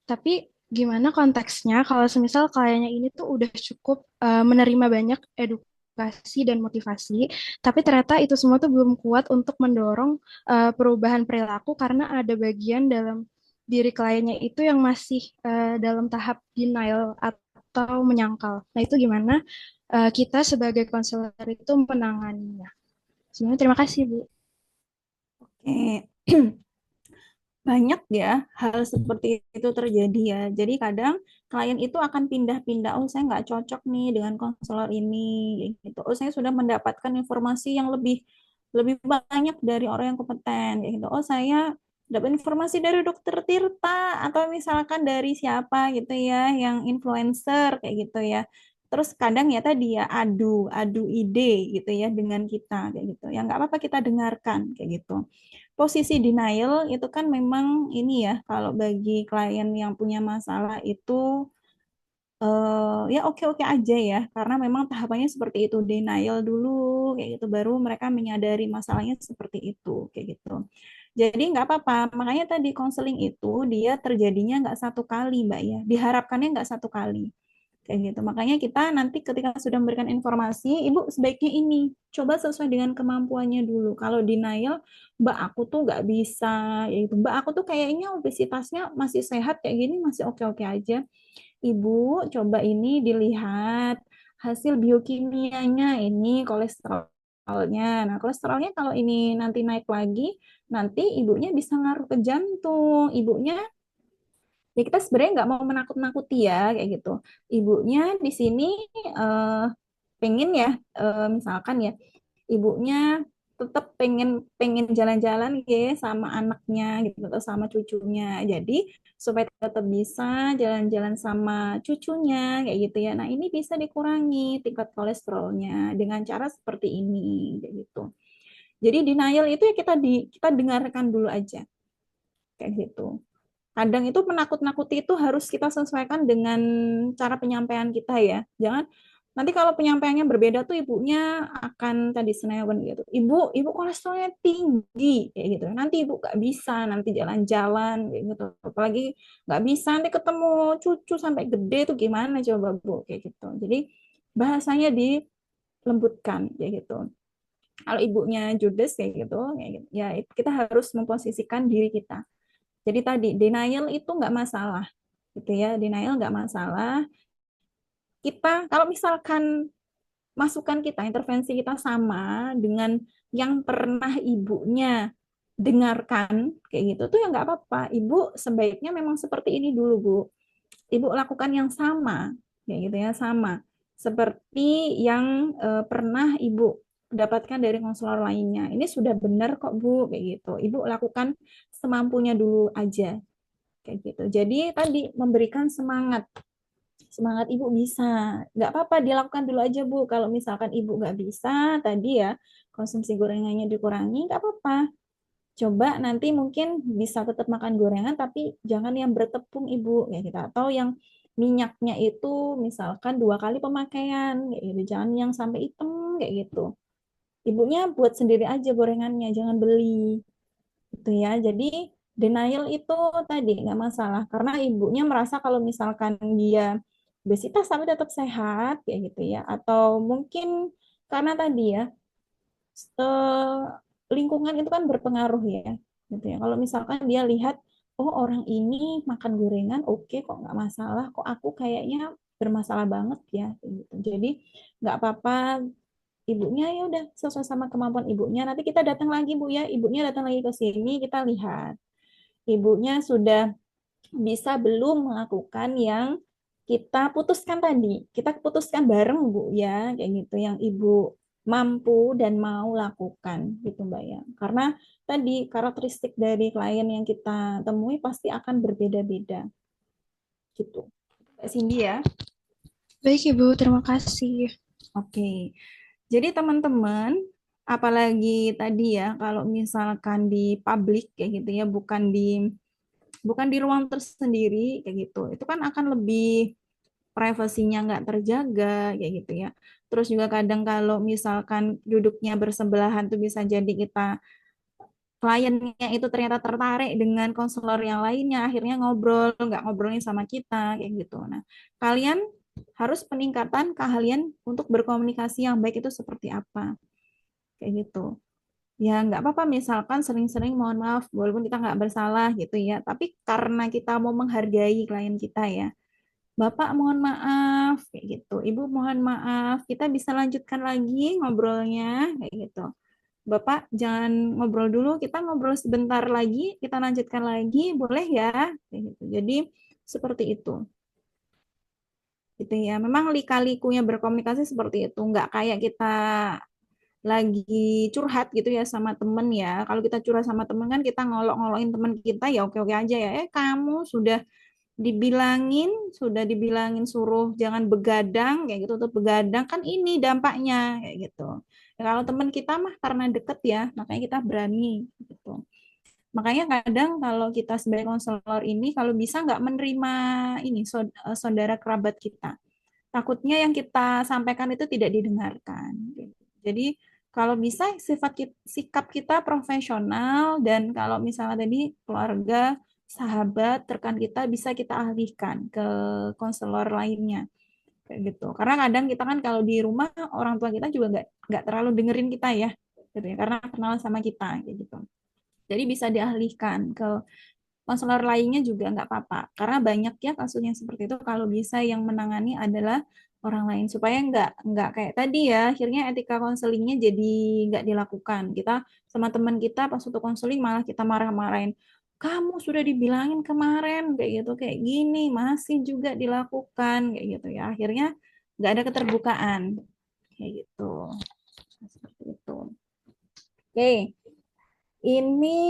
Tapi gimana konteksnya kalau semisal kliennya ini tuh udah cukup menerima banyak edukasi dan motivasi, tapi ternyata itu semua tuh belum kuat untuk mendorong perubahan perilaku karena ada bagian dalam diri kliennya itu yang masih dalam tahap denial atau menyangkal. Nah, itu gimana kita sebagai konselor itu menanganinya? Sebenarnya terima kasih, Bu. Oke. Banyak ya hal seperti itu terjadi ya. Jadi kadang klien itu akan pindah-pindah. Oh, saya nggak cocok nih dengan konselor ini, gitu. Oh, saya sudah mendapatkan informasi yang lebih lebih banyak dari orang yang kompeten, kayak gitu. Oh, saya dapat informasi dari dokter Tirta atau misalkan dari siapa gitu ya, yang influencer kayak gitu ya. Terus kadang ya tadi ya adu ide gitu ya dengan kita kayak gitu. Ya nggak apa-apa kita dengarkan kayak gitu. Posisi denial itu kan memang ini ya, kalau bagi klien yang punya masalah itu ya oke-oke aja ya, karena memang tahapannya seperti itu, denial dulu kayak gitu, baru mereka menyadari masalahnya seperti itu kayak gitu. Jadi nggak apa-apa, makanya tadi konseling itu dia terjadinya nggak satu kali Mbak ya, diharapkannya nggak satu kali kayak gitu. Makanya kita nanti ketika sudah memberikan informasi, Ibu sebaiknya ini coba sesuai dengan kemampuannya dulu. Kalau denial, Mbak aku tuh nggak bisa, ya itu. Mbak aku tuh kayaknya obesitasnya masih sehat kayak gini, masih oke-oke aja. Ibu coba ini dilihat hasil biokimianya ini kolesterolnya. Nah, kolesterolnya kalau ini nanti naik lagi, nanti ibunya bisa ngaruh ke jantung. Ibunya ya kita sebenarnya nggak mau menakut-nakuti ya kayak gitu. Ibunya di sini eh, pengen ya misalkan ya ibunya tetap pengen pengen jalan-jalan ya sama anaknya gitu atau sama cucunya. Jadi supaya tetap bisa jalan-jalan sama cucunya kayak gitu ya. Nah, ini bisa dikurangi tingkat kolesterolnya dengan cara seperti ini kayak gitu. Jadi denial itu ya kita dengarkan dulu aja kayak gitu. Kadang itu menakut-nakuti itu harus kita sesuaikan dengan cara penyampaian kita ya. Jangan nanti kalau penyampaiannya berbeda tuh ibunya akan tadi senewan gitu. Ibu kolesterolnya tinggi kayak gitu. Nanti ibu nggak bisa nanti jalan-jalan kayak gitu. Apalagi nggak bisa nanti ketemu cucu sampai gede tuh gimana coba Bu kayak gitu. Jadi bahasanya dilembutkan kayak gitu. Kalau ibunya judes kayak gitu, ya kita harus memposisikan diri kita. Jadi tadi denial itu nggak masalah, gitu ya. Denial nggak masalah. Kita kalau misalkan masukan kita, intervensi kita sama dengan yang pernah ibunya dengarkan kayak gitu tuh ya nggak apa-apa. Ibu sebaiknya memang seperti ini dulu Bu. Ibu lakukan yang sama, kayak gitu ya sama seperti yang pernah Ibu dapatkan dari konselor lainnya. Ini sudah benar kok Bu, kayak gitu. Ibu lakukan semampunya dulu aja kayak gitu. Jadi tadi memberikan semangat, semangat ibu bisa, nggak apa-apa dilakukan dulu aja Bu. Kalau misalkan ibu nggak bisa tadi ya konsumsi gorengannya dikurangi, nggak apa-apa. Coba nanti mungkin bisa tetap makan gorengan tapi jangan yang bertepung Ibu ya kita atau yang minyaknya itu misalkan 2 kali pemakaian kayak gitu. Jangan yang sampai hitam kayak gitu. Ibunya buat sendiri aja gorengannya, jangan beli gitu ya. Jadi denial itu tadi nggak masalah karena ibunya merasa kalau misalkan dia obesitas tapi tetap sehat kayak gitu ya atau mungkin karena tadi ya eh, lingkungan itu kan berpengaruh ya gitu ya. Kalau misalkan dia lihat oh orang ini makan gorengan oke kok nggak masalah kok aku kayaknya bermasalah banget ya kayak gitu. Jadi nggak apa-apa ibunya ya udah sesuai sama kemampuan ibunya. Nanti kita datang lagi Bu ya, ibunya datang lagi ke sini kita lihat. Ibunya sudah bisa belum melakukan yang kita putuskan tadi. Kita putuskan bareng Bu ya, kayak gitu yang Ibu mampu dan mau lakukan gitu Mbak ya. Karena tadi karakteristik dari klien yang kita temui pasti akan berbeda-beda gitu. Mbak Cindy ya. Baik Ibu, terima kasih. Oke. Jadi teman-teman, apalagi tadi ya, kalau misalkan di publik kayak gitu ya, bukan di ruang tersendiri kayak gitu, itu kan akan lebih privasinya nggak terjaga kayak gitu ya. Terus juga kadang kalau misalkan duduknya bersebelahan tuh bisa jadi kita kliennya itu ternyata tertarik dengan konselor yang lainnya, akhirnya ngobrol, nggak ngobrolin sama kita kayak gitu. Nah, kalian harus peningkatan keahlian untuk berkomunikasi yang baik itu seperti apa kayak gitu ya nggak apa-apa misalkan sering-sering mohon maaf walaupun kita nggak bersalah gitu ya tapi karena kita mau menghargai klien kita ya Bapak mohon maaf kayak gitu Ibu mohon maaf kita bisa lanjutkan lagi ngobrolnya kayak gitu Bapak jangan ngobrol dulu kita ngobrol sebentar lagi kita lanjutkan lagi boleh ya kayak gitu jadi seperti itu gitu ya memang lika-likunya berkomunikasi seperti itu nggak kayak kita lagi curhat gitu ya sama temen ya. Kalau kita curhat sama temen kan kita ngolok-ngolokin temen kita ya oke-oke aja ya. Kamu sudah dibilangin suruh jangan begadang kayak gitu untuk begadang kan ini dampaknya kayak gitu. Ya, kalau teman kita mah karena deket ya, makanya kita berani gitu. Makanya kadang kalau kita sebagai konselor ini kalau bisa nggak menerima ini saudara kerabat kita takutnya yang kita sampaikan itu tidak didengarkan. Jadi kalau bisa sikap kita profesional dan kalau misalnya tadi keluarga, sahabat, rekan kita bisa kita alihkan ke konselor lainnya kayak gitu. Karena kadang kita kan kalau di rumah orang tua kita juga nggak terlalu dengerin kita ya, gitu ya. Karena kenal sama kita kayak gitu. Jadi bisa dialihkan ke konselor lainnya juga nggak apa-apa. Karena banyak ya kasus yang seperti itu kalau bisa yang menangani adalah orang lain supaya nggak kayak tadi ya akhirnya etika konselingnya jadi nggak dilakukan. Kita sama teman kita pas untuk konseling malah kita marah-marahin. Kamu sudah dibilangin kemarin kayak gitu kayak gini masih juga dilakukan kayak gitu ya. Akhirnya nggak ada keterbukaan kayak gitu. Seperti itu. Oke, ini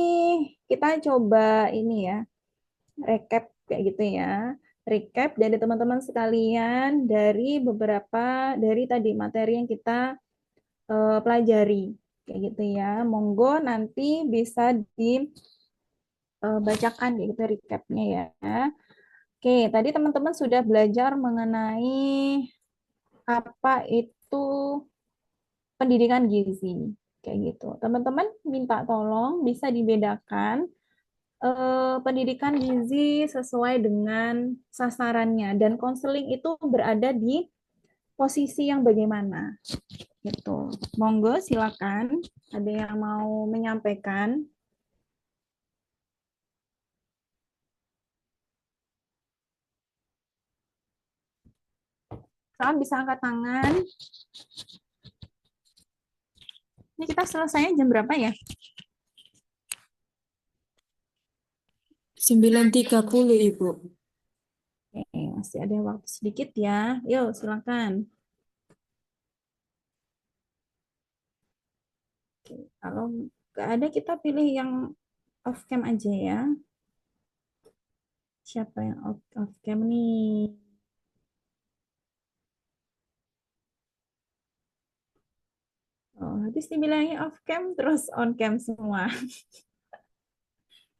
kita coba ini ya recap kayak gitu ya. Recap dari teman-teman sekalian dari beberapa dari tadi materi yang kita pelajari kayak gitu ya. Monggo nanti bisa dibacakan kayak gitu recapnya ya. Oke, tadi teman-teman sudah belajar mengenai apa itu pendidikan gizi kayak gitu. Teman-teman minta tolong bisa dibedakan pendidikan gizi sesuai dengan sasarannya dan konseling itu berada di posisi yang bagaimana gitu. Monggo silakan ada yang mau menyampaikan. Soal bisa angkat tangan. Ini kita selesainya jam berapa ya? 9.30 Ibu. Oke, masih ada waktu sedikit ya. Yuk, silakan. Oke, kalau nggak ada kita pilih yang off cam aja ya. Siapa yang off cam nih? Oh, habis dibilangnya off cam terus on cam semua.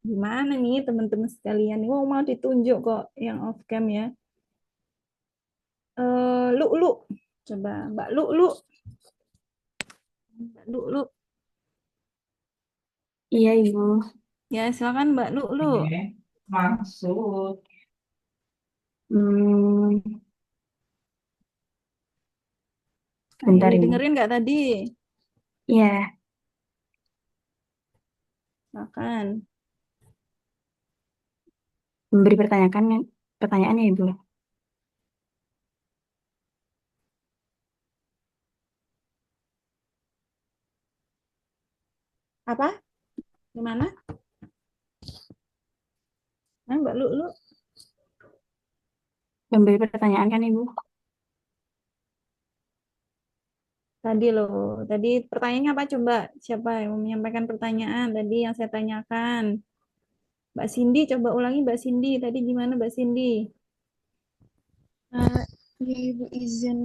Gimana nih teman-teman sekalian? Oh, mau ditunjuk kok yang off cam ya. Lu. Coba Mbak Lu. Mbak Lu. Iya, Ibu. Ya, silakan Mbak Lu. Maksud. Hmm, Ayo, bentar, Ibu. dengerin nggak tadi? Iya, Silakan. memberi pertanyaannya, Ibu. Apa? Gimana? Nah, Mbak Lu. Memberi pertanyaan kan, Ibu? Tadi loh, tadi pertanyaannya apa coba? Siapa yang mau menyampaikan pertanyaan tadi yang saya tanyakan? Mbak Cindy, coba ulangi Mbak Cindy. Tadi gimana Mbak Cindy? Eh, ya, Ibu izin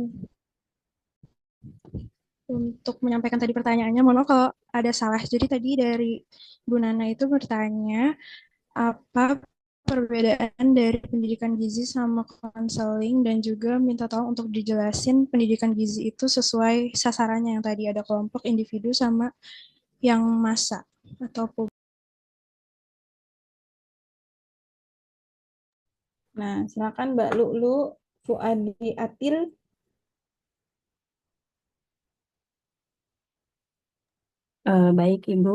untuk menyampaikan tadi pertanyaannya. Mohon maaf kalau ada salah. Jadi tadi dari Bu Nana itu bertanya apa perbedaan dari pendidikan gizi sama konseling dan juga minta tolong untuk dijelasin pendidikan gizi itu sesuai sasarannya yang tadi ada kelompok individu sama yang massa atau publik. Nah, silakan Mbak Lu Fuadi Atil. Baik, Ibu.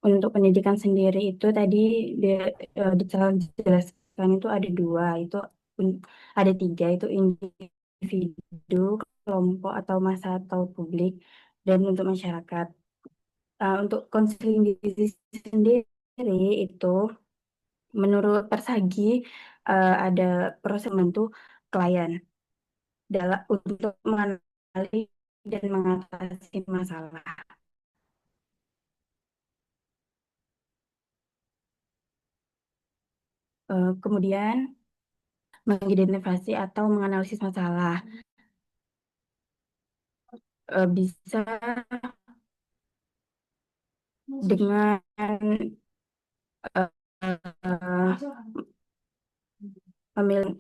Untuk pendidikan sendiri itu tadi dia, dijelaskan itu ada dua, itu ada tiga, itu individu, kelompok atau massa atau publik, dan untuk masyarakat. Untuk konseling gizi sendiri itu menurut Persagi ada proses membantu klien dalam untuk mengenali dan mengatasi masalah. Kemudian mengidentifikasi atau menganalisis masalah. Bisa dengan uh,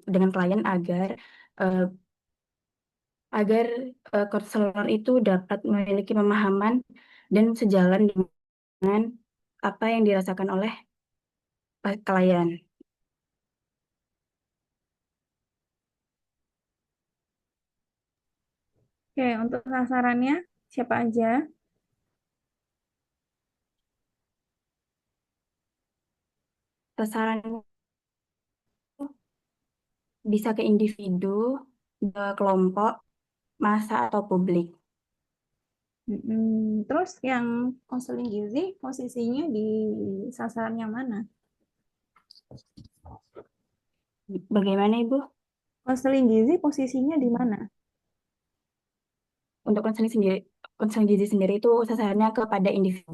dengan klien uh, agar konselor itu dapat memiliki pemahaman dan sejalan dengan apa yang dirasakan oleh klien. Oke, untuk sasarannya siapa aja? Sasaran bisa ke individu, ke kelompok, massa atau publik. Terus yang konseling gizi posisinya di sasaran yang mana? Bagaimana, Ibu? Konseling gizi posisinya di mana? Untuk konseling gizi sendiri itu sasarannya kepada individu.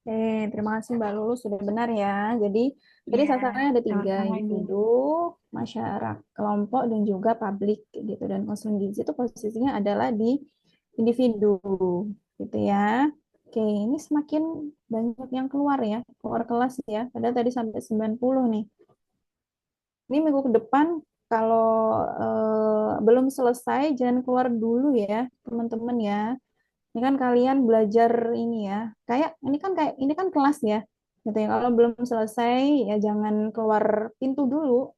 Oke, terima kasih Mbak Lulu sudah benar ya. Jadi tadi Iya, sasarannya ada tiga, sama-sama, Ibu. individu, masyarakat, kelompok, dan juga publik gitu. Dan konseling gizi itu posisinya adalah di individu gitu ya. Oke, ini semakin banyak yang keluar ya, keluar kelas ya. Padahal tadi sampai 90 nih. Ini minggu ke depan kalau belum selesai jangan keluar dulu ya, teman-teman ya. Ini kan kalian belajar ini ya. Kayak ini kan kelas ya. Gitu ya. Kalau belum selesai ya jangan keluar pintu dulu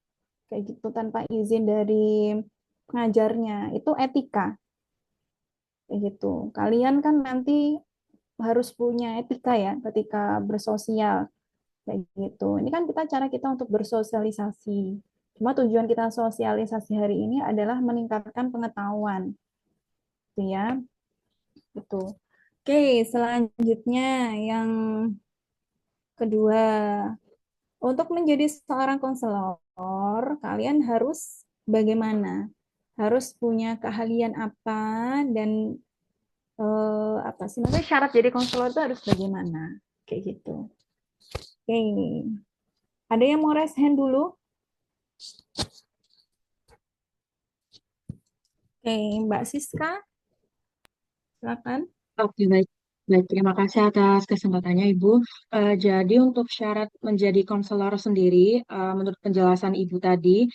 kayak gitu tanpa izin dari pengajarnya. Itu etika kayak gitu. Kalian kan nanti harus punya etika ya ketika bersosial kayak gitu. Ini kan cara kita untuk bersosialisasi. Cuma tujuan kita sosialisasi hari ini adalah meningkatkan pengetahuan, gitu ya. Gitu. Oke, selanjutnya yang kedua, untuk menjadi seorang konselor, kalian harus bagaimana? Harus punya keahlian apa dan apa sih? Maksudnya syarat jadi konselor itu harus bagaimana? Kayak gitu. Oke, ada yang mau raise hand dulu? Oke, Mbak Siska, silakan. Oke, baik. Baik, terima kasih atas kesempatannya, Ibu. Jadi untuk syarat menjadi konselor sendiri, menurut penjelasan Ibu tadi,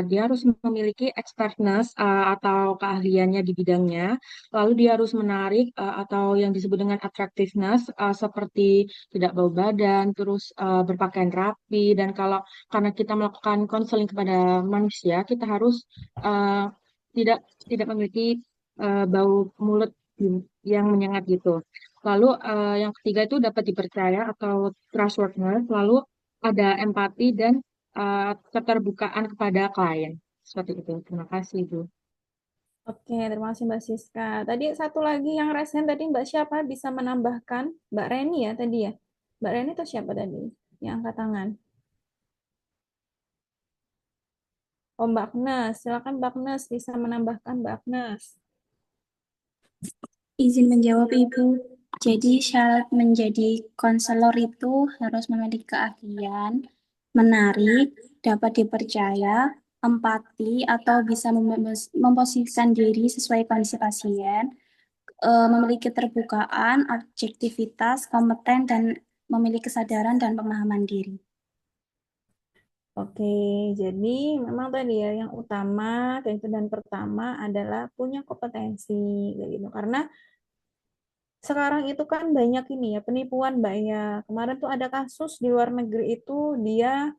dia harus memiliki expertness atau keahliannya di bidangnya. Lalu dia harus menarik atau yang disebut dengan attractiveness, seperti tidak bau badan, terus berpakaian rapi. Dan kalau karena kita melakukan konseling kepada manusia, kita harus uh, tidak tidak memiliki bau mulut yang menyengat gitu. Lalu yang ketiga itu dapat dipercaya atau trustworthiness. Lalu ada empati dan keterbukaan kepada klien. Seperti itu. Terima kasih, Bu. Oke, terima kasih Mbak Siska. Tadi satu lagi yang resen tadi Mbak siapa bisa menambahkan? Mbak Reni ya tadi ya? Mbak Reni itu siapa tadi yang angkat tangan? Oh Mbak Agnes, silakan Mbak Agnes bisa menambahkan Mbak Agnes. Izin menjawab, Ibu. Jadi syarat menjadi konselor itu harus memiliki keahlian, menarik, dapat dipercaya, empati, atau bisa memposisikan diri sesuai kondisi pasien, memiliki keterbukaan, objektivitas, kompeten, dan memiliki kesadaran dan pemahaman diri. Oke, jadi memang tadi ya yang utama dan pertama adalah punya kompetensi kayak gitu. Karena sekarang itu kan banyak ini ya penipuan Mbak ya. Kemarin tuh ada kasus di luar negeri itu dia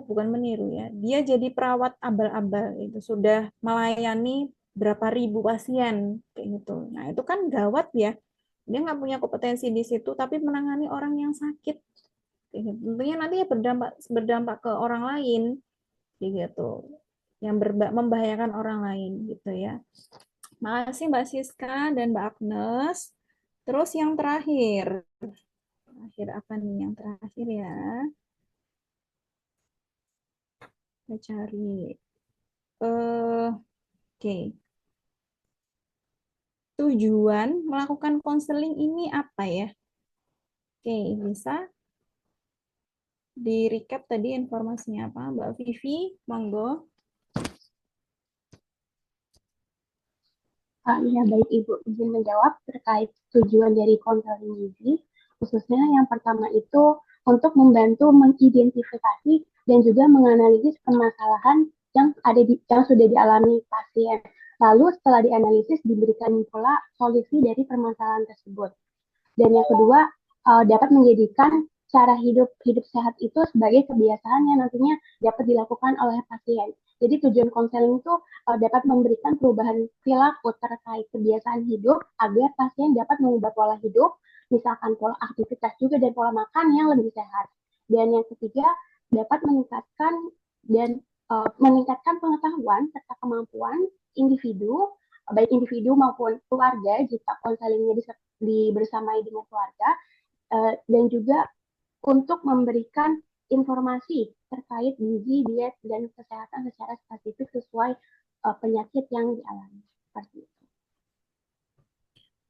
bukan meniru ya. Dia jadi perawat abal-abal itu sudah melayani berapa ribu pasien kayak gitu. Nah, itu kan gawat ya. Dia nggak punya kompetensi di situ tapi menangani orang yang sakit. Kayak gitu. Tentunya nanti ya berdampak berdampak ke orang lain kayak gitu. Yang membahayakan orang lain gitu ya. Makasih Mbak Siska dan Mbak Agnes. Terus yang terakhir. Terakhir apa nih yang terakhir ya? Kita cari. Oke. Tujuan melakukan konseling ini apa ya? Oke, bisa di recap tadi informasinya apa? Mbak Vivi, monggo. Ya, baik Ibu, izin menjawab terkait tujuan dari konseling gizi. Khususnya yang pertama itu untuk membantu mengidentifikasi dan juga menganalisis permasalahan yang sudah dialami pasien. Lalu setelah dianalisis diberikan pula solusi dari permasalahan tersebut. Dan yang kedua, dapat menjadikan cara hidup sehat itu sebagai kebiasaan yang nantinya dapat dilakukan oleh pasien. Jadi tujuan konseling itu dapat memberikan perubahan perilaku terkait kebiasaan hidup agar pasien dapat mengubah pola hidup, misalkan pola aktivitas juga dan pola makan yang lebih sehat. Dan yang ketiga, dapat meningkatkan pengetahuan serta kemampuan individu, baik individu maupun keluarga jika konselingnya dibersamai dengan keluarga, dan juga untuk memberikan informasi terkait gizi, diet, dan kesehatan secara spesifik sesuai penyakit yang dialami. Seperti itu.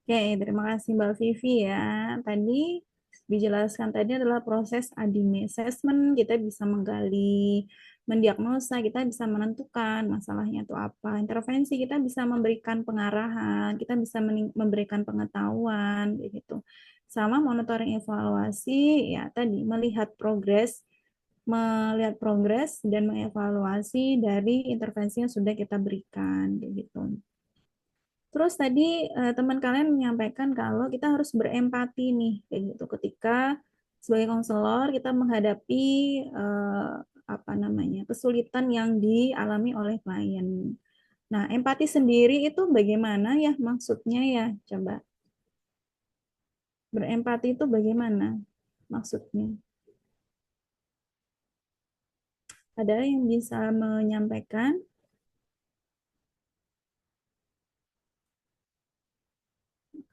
Oke, terima kasih Mbak Vivi ya. Tadi dijelaskan tadi adalah proses ADIME assessment, kita bisa menggali, mendiagnosa, kita bisa menentukan masalahnya itu apa. Intervensi kita bisa memberikan pengarahan, kita bisa memberikan pengetahuan gitu. Sama monitoring evaluasi ya tadi melihat progres dan mengevaluasi dari intervensi yang sudah kita berikan gitu. Terus tadi teman kalian menyampaikan kalau kita harus berempati nih, kayak gitu. Ketika sebagai konselor kita menghadapi eh, apa namanya kesulitan yang dialami oleh klien. Nah, empati sendiri itu bagaimana ya maksudnya ya? Coba berempati itu bagaimana maksudnya? Ada yang bisa menyampaikan?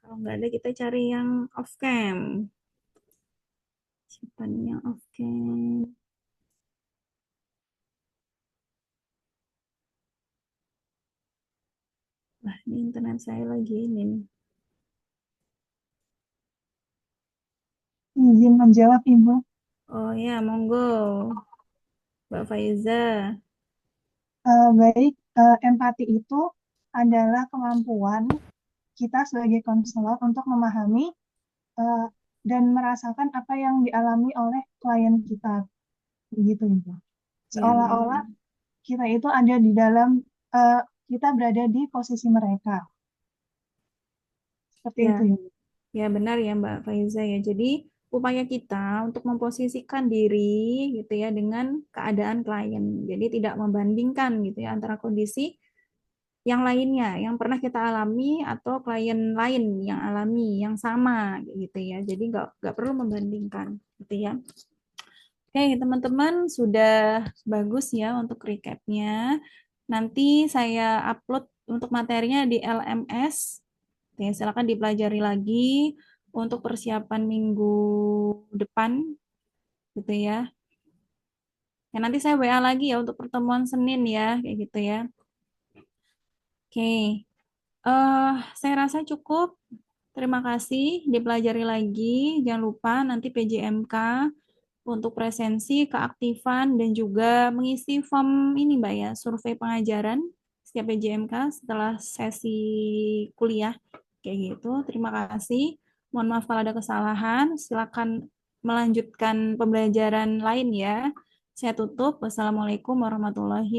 Kalau nggak ada, kita cari yang off cam. Siapa nih yang off cam? Wah, ini internet saya lagi ini nih. Izin menjawab, Ibu. Oh ya, monggo. Mbak Faiza. Baik, empati itu adalah kemampuan kita sebagai konselor untuk memahami eh, dan merasakan apa yang dialami oleh klien kita, begitu Ibu. Ya, Seolah-olah kita itu ada di dalam, kita berada di posisi mereka. Seperti ya, itu Ibu. ya benar ya Mbak Faiza ya. Jadi upaya kita untuk memposisikan diri gitu ya dengan keadaan klien. Jadi tidak membandingkan gitu ya antara kondisi yang lainnya yang pernah kita alami atau klien lain yang alami yang sama gitu ya. Jadi nggak perlu membandingkan gitu ya. Oke, teman-teman sudah bagus ya untuk recapnya. Nanti saya upload untuk materinya di LMS. Oke, silakan dipelajari lagi untuk persiapan minggu depan gitu ya. Ya, nanti saya WA lagi ya untuk pertemuan Senin ya, kayak gitu ya. Oke, saya rasa cukup. Terima kasih, dipelajari lagi. Jangan lupa nanti PJMK untuk presensi, keaktifan, dan juga mengisi form ini Mbak ya, survei pengajaran setiap PJMK setelah sesi kuliah. Kayak gitu, terima kasih. Mohon maaf kalau ada kesalahan. Silakan melanjutkan pembelajaran lain ya. Saya tutup. Wassalamualaikum warahmatullahi